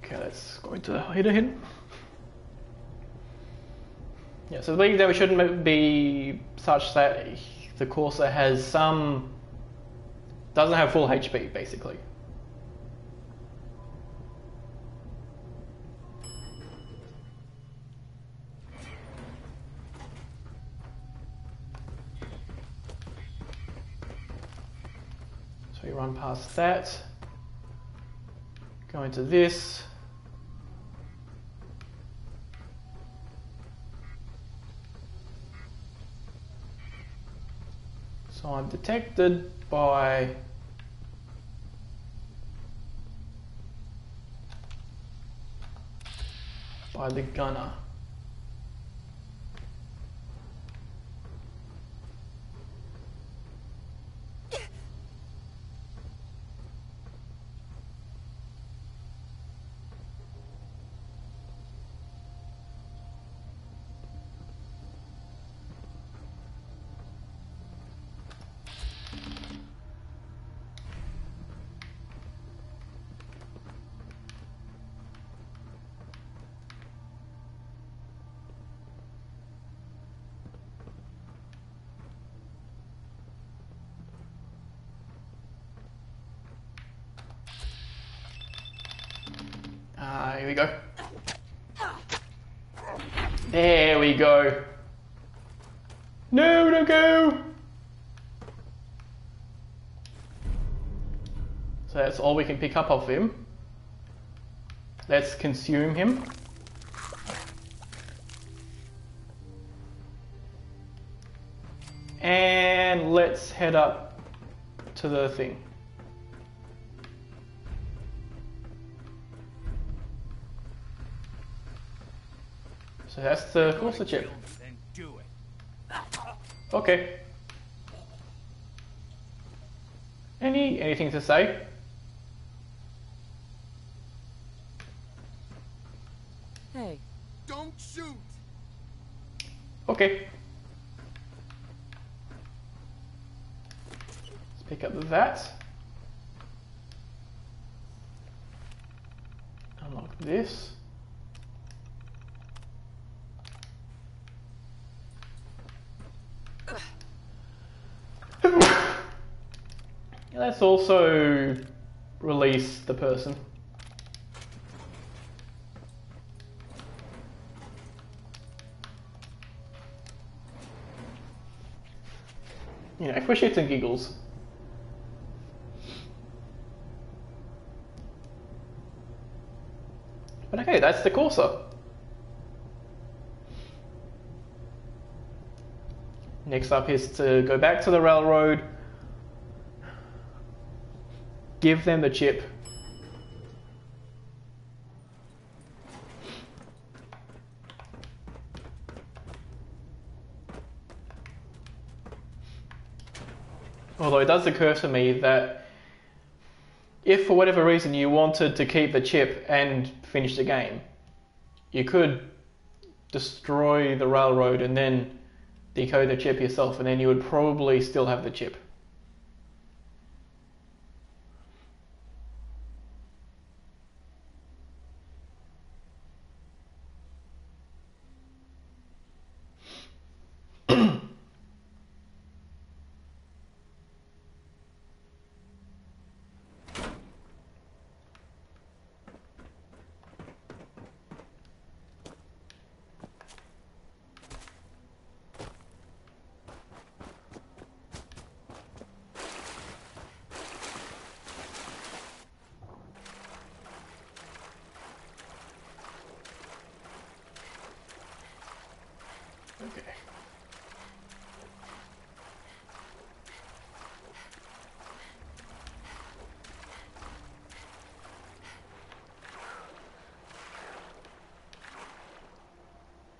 Okay, let's go into the hider hidden. Yeah, so the bleeding damage shouldn't be such that the Corsair has doesn't have full HP basically. So we run past that, go into this. So I'm detected by the gunner. Here we go. There we go. No, don't go. So that's all we can pick up of him. Let's consume him. And let's head up to the thing. So that's the Corsair chip. Then do it. Okay. Anything to say? Hey. Don't shoot! Okay. Let's pick up that. Unlock this. Let's also release the person. You know, for shits and giggles. But okay, that's the Corsa. Next up is to go back to the railroad, give them the chip. Although it does occur to me that if for whatever reason you wanted to keep the chip and finish the game, you could destroy the railroad and then decode the chip yourself, and then you would probably still have the chip. Okay.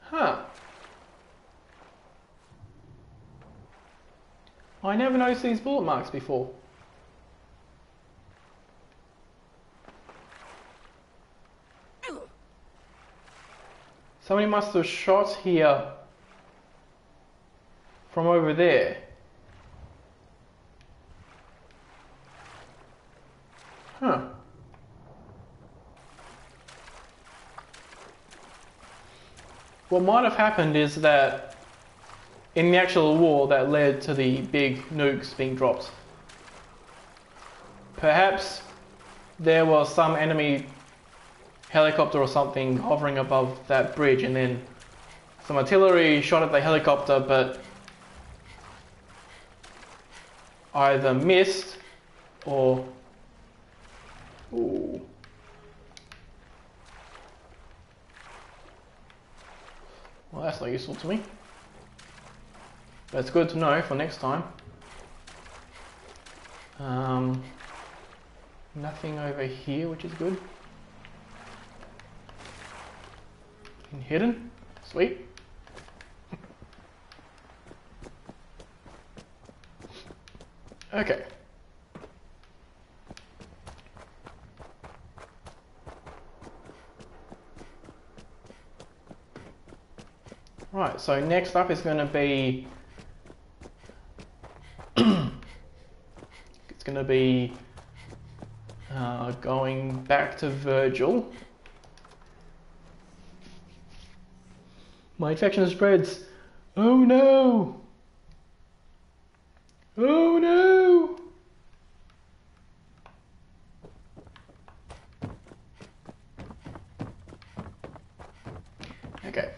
Huh. I never noticed these bullet marks before. Somebody must have shot here from over there. Huh. What might have happened is that in the actual war that led to the big nukes being dropped, perhaps there was some enemy helicopter or something hovering above that bridge, and then some artillery shot at the helicopter but either missed or... Ooh. Well, that's not useful to me. But it's good to know for next time. Nothing over here, which is good. And hidden. Sweet. Okay. Right, so next up is going to be... it's going to be going back to Virgil. My infection spreads. Oh no! Oh no! Okay.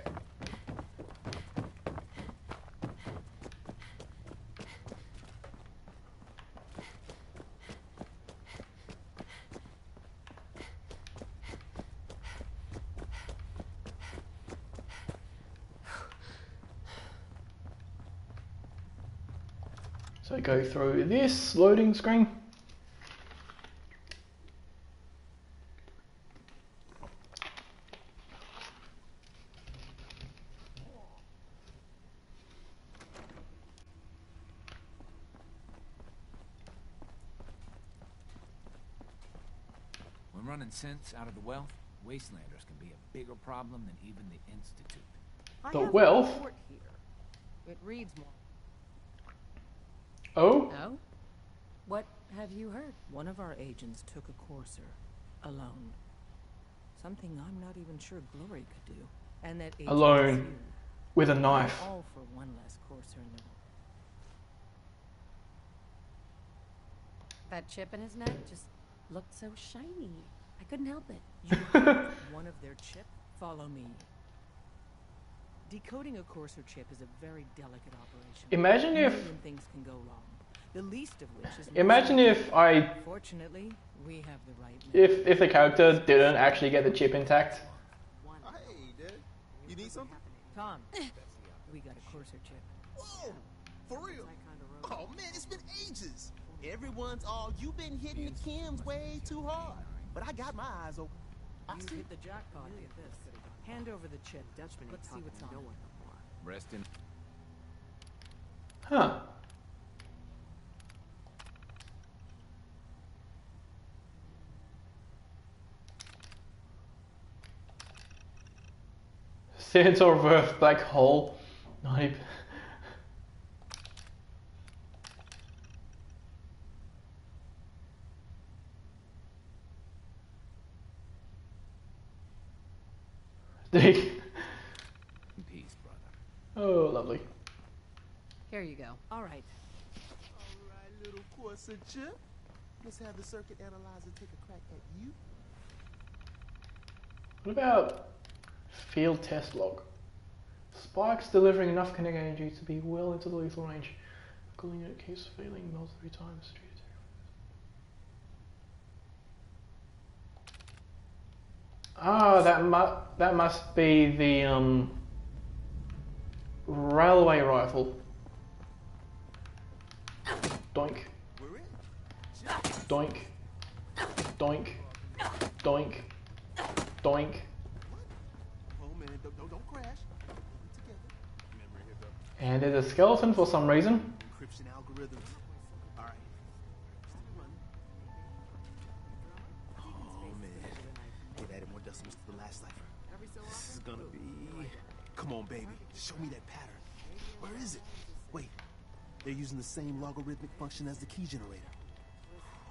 So go through this loading screen. When running sense out of the wealth, wastelanders can be a bigger problem than even the Institute. The I have wealth? a report here. It reads more. Oh? Oh? What have you heard? One of our agents took a courser alone. Something I'm not even sure Glory could do. And that agent Alone. is you. With a I'm knife. all for one less courser in the world. That chip in his neck just looked so shiny. I couldn't help it. You have one of their chip? Follow me. Decoding a courser chip is a very delicate operation. Imagine A if... million things can go wrong. The least of which is... Imagine if I... Fortunately, we have the right man. If the character didn't actually get the chip intact. Hey, dude. You need something? Tom, we got a courser chip. Whoa! For real? I kinda wrote Oh man, it's been ages. Everyone's all, you've been hitting the chems way too hard. But I got my eyes open. I You see. hit the jackpot with this. Hand over the chip. Dutchman, let's see what's on it. Rest in Huh. Center of Earth black hole. Not even... Dig. peace, brother. Oh, lovely. Here you go. All right. All right, little Corsa chip. Let's have the circuit analyzer take a crack at you. What about field test log? Spikes delivering enough kinetic energy to be well into the lethal range. Cooling unit keeps failing, melts 3 times. Ah, that must be the railway rifle. Doink, We're in. doink, doink, doink, doink. Oh man, don't crash. Together. Memory hiccup. And there's a skeleton for some reason. Encryption algorithms. All right. Still running. Oh man, they've added more decimals to the last cipher. This is gonna be. Come on, baby. Show me that pattern. Where is it? Wait. They're using the same logarithmic function as the key generator.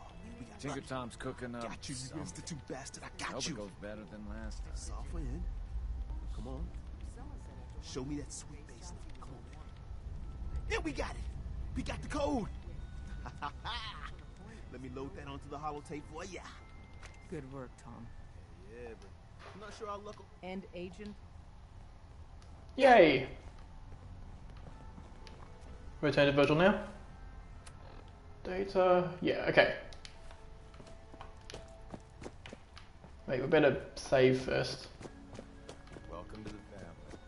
Oh, man, we got Tinker lucky. Tom's cooking up. Got you, you something. institute bastard. I got Hope you. it goes better than last time. Software in. Come on. Show me that sweet bass line. Come on, man. Yeah, we got it. We got the code. Let me load that onto the holotape for ya. Good work, Tom. Yeah, but I'm not sure our luck will... And agent, Yay! Return to Virgil now. Data, yeah, okay. Wait, we better save first. Welcome to the family.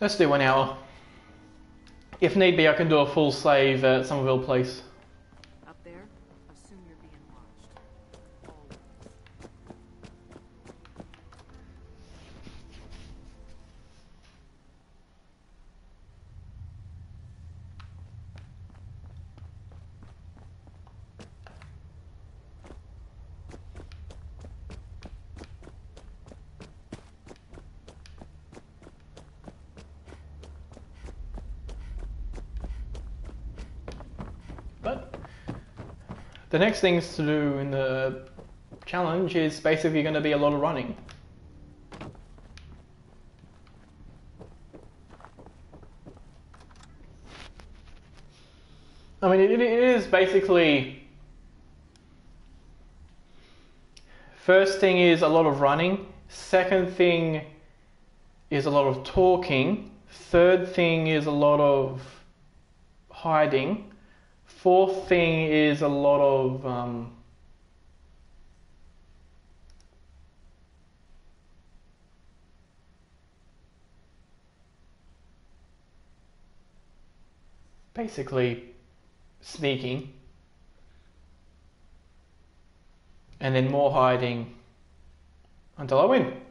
Let's do 1 hour. If need be, I can do a full save at Somerville Place. up there, assume you're being watched. Always. But the next things to do in the challenge is basically going to be a lot of running. I mean, it is basically... First thing is a lot of running. Second thing is a lot of talking. Third thing is a lot of hiding. Fourth thing is a lot of basically sneaking, and then more hiding until I win.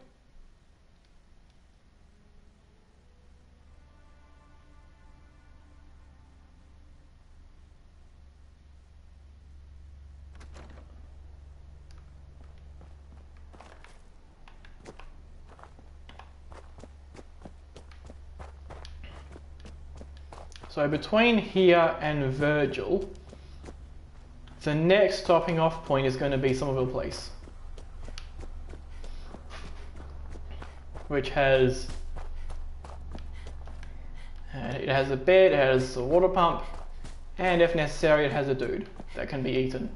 So between here and Virgil, the next stopping off point is going to be Somerville Place, which has it has a bed, it has a water pump, and if necessary it has a dude that can be eaten.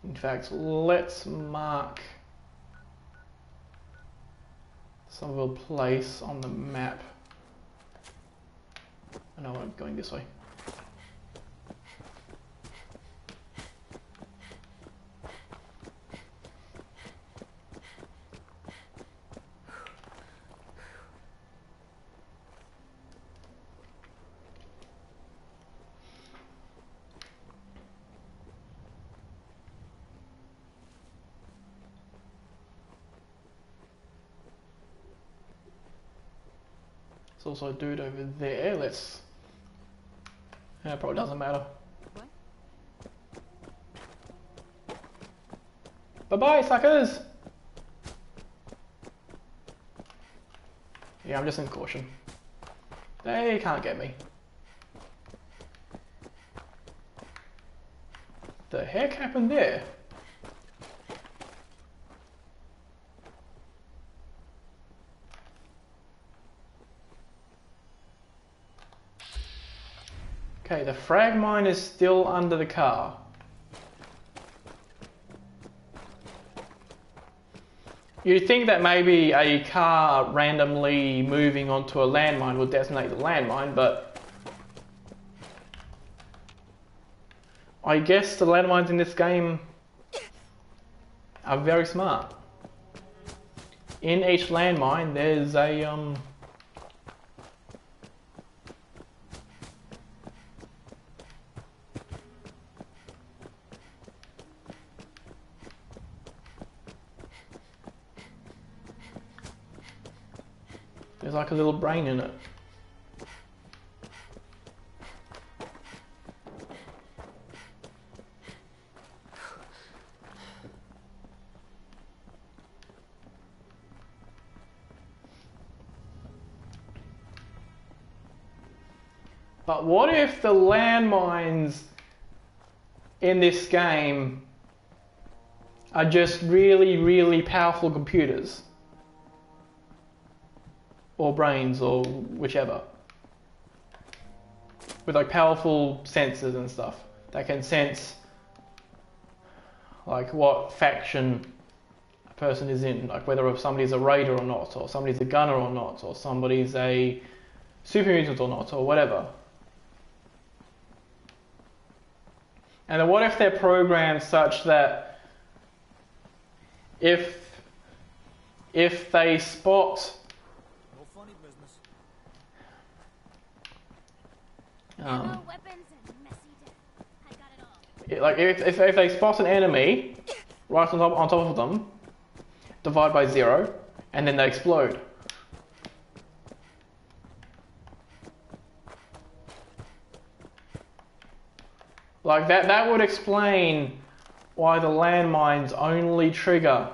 In fact, let's mark Somerville Place on the map. I know I'm going this way. There's also a dude over there. Let's. Yeah, probably doesn't matter. What? Bye bye, suckers! Yeah, I'm just in caution. They can't get me. The heck happened there? Okay, the frag mine is still under the car. You'd think that maybe a car randomly moving onto a landmine would detonate the landmine, but I guess the landmines in this game are very smart. In each landmine there's a there's like a little brain in it. But what if the landmines in this game are just really, really powerful computers? Or brains, or whichever. With like powerful sensors and stuff that can sense like what faction a person is in, like whether if somebody's a raider or not, or somebody's a gunner or not, or somebody's a super mutant or not, or whatever. And then what if they're programmed such that if they spot No funny business. Ammo, weapons, and messy death. I got it all. like if they spot an enemy right on top of them, divide by 0, and then they explode. Like that would explain why the landmines only trigger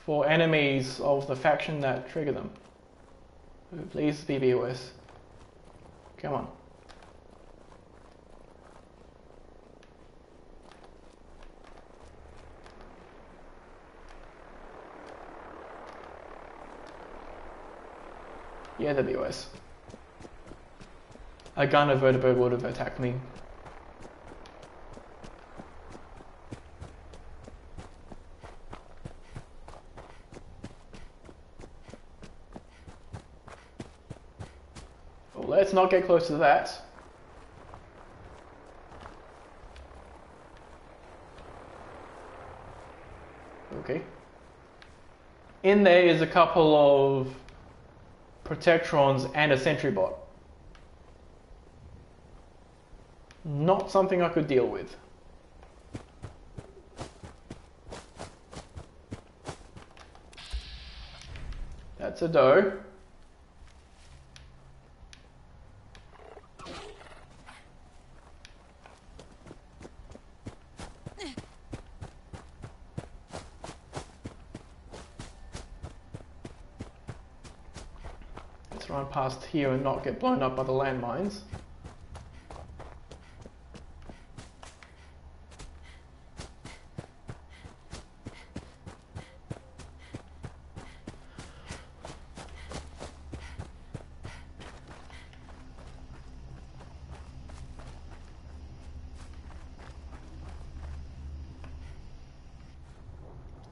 for enemies of the faction that trigger them. Please be BOS. Come on. Yeah, the BOS. A gun of vertebrate would have attacked me. Well, let's not get close to that. Okay. In there is a couple of Protectrons and a sentry bot. Not something I could deal with. That's a doe. let's run past here and not get blown up by the landmines.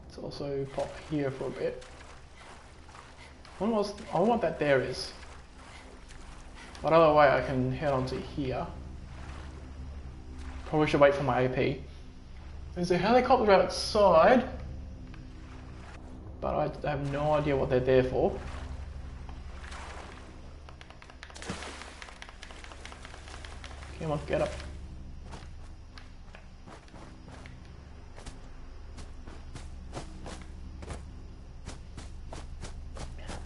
Let's also pop here for a bit. I wonder what that there is. What other way I can head onto here? Probably should wait for my AP. There's a helicopter outside, but I have no idea what they're there for. Come on, get up.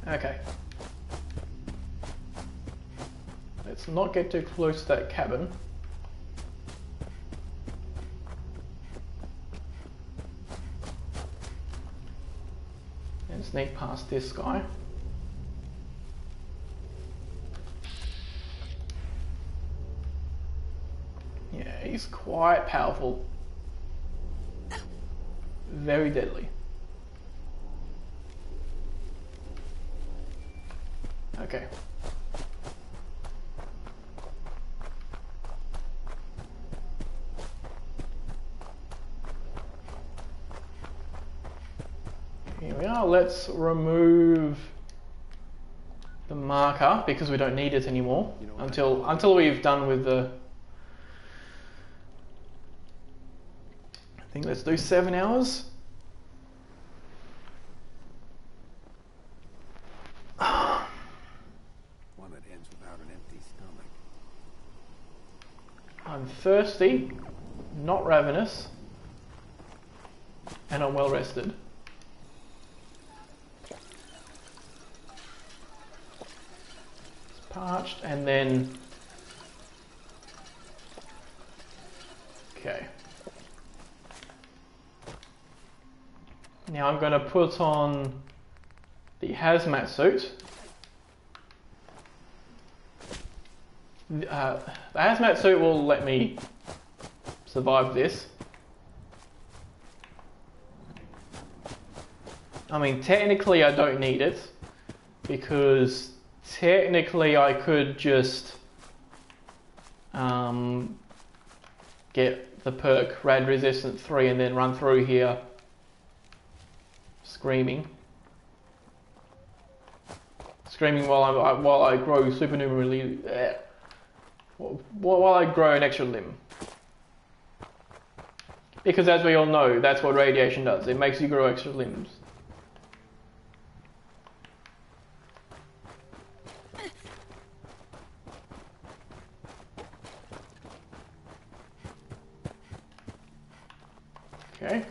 Okay. Let's not get too close to that cabin. And sneak past this guy. Yeah, he's quite powerful. Very deadly. Okay. Here we are. Let's remove the marker because we don't need it anymore until we've done with the. I think let's do 7 hours. One that ends without an empty stomach. I'm thirsty, not ravenous, and I'm well rested. It's parched and then. Okay. Now I'm going to put on the hazmat suit. The hazmat suit will let me survive this. I mean, technically I don't need it because technically I could just get the perk Rad Resistant 3 and then run through here screaming while I grow supernumerary while I grow an extra limb. Because as we all know, that's what radiation does. It makes you grow extra limbs. Okay.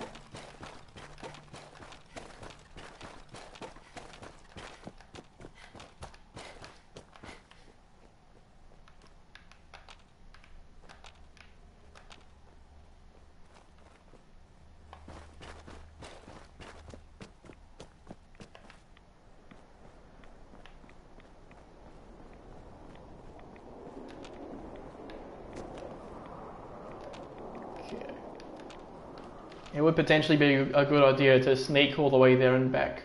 It would potentially be a good idea to sneak all the way there and back.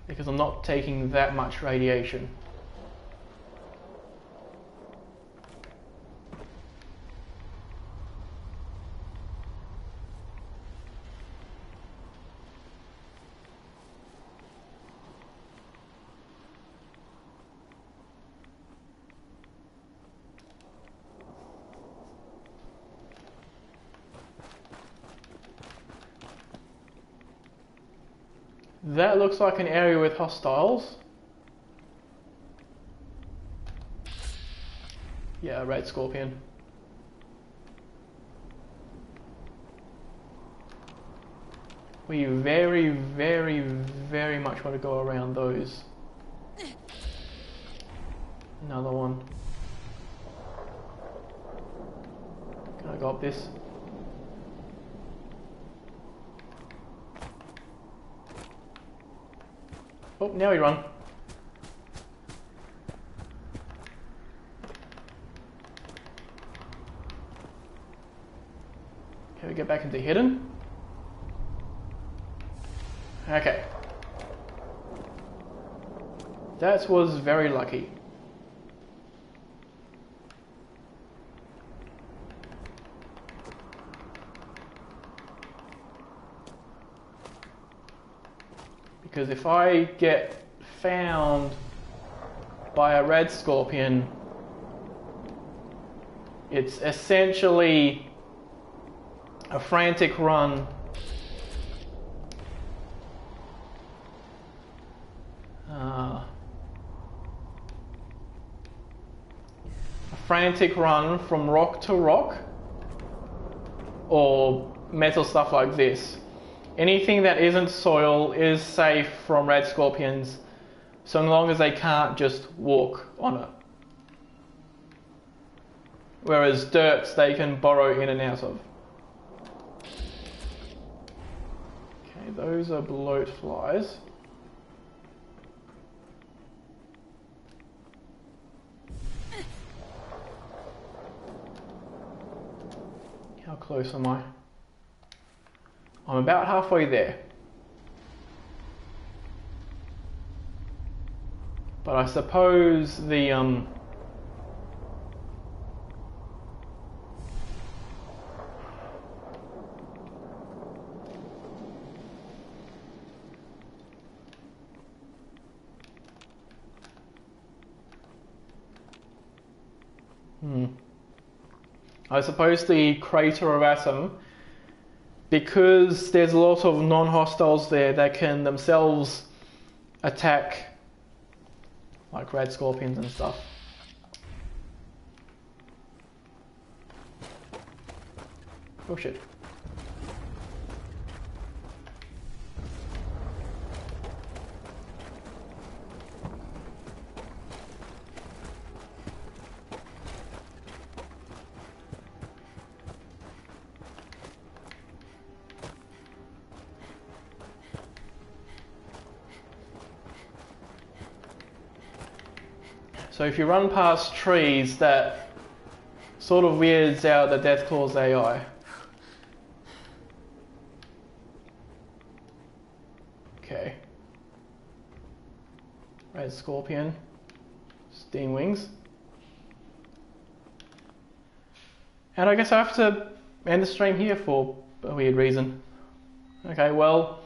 Because I'm not taking that much radiation. That looks like an area with hostiles. Yeah, red scorpion. We very, very, very much want to go around those. Another one. Can I go up this? Oh, now we run. Can we get back into hidden? Okay. That was very lucky. Because if I get found by a red scorpion, it's essentially a frantic run. A frantic run from rock to rock, or metal stuff like this. Anything that isn't soil is safe from red scorpions, so long as they can't just walk on it. Whereas dirts they can burrow in and out of. Okay, those are bloat flies. How close am I? I'm about halfway there. But I suppose the I suppose the crater of Atom, because there's a lot of non-hostiles there that can themselves attack, like red scorpions and stuff. Oh shit. So if you run past trees, that sort of weirds out the Deathclaw's AI. Okay. Red Scorpion. Sting Wings. And I guess I have to end the stream here for a weird reason. Okay, well,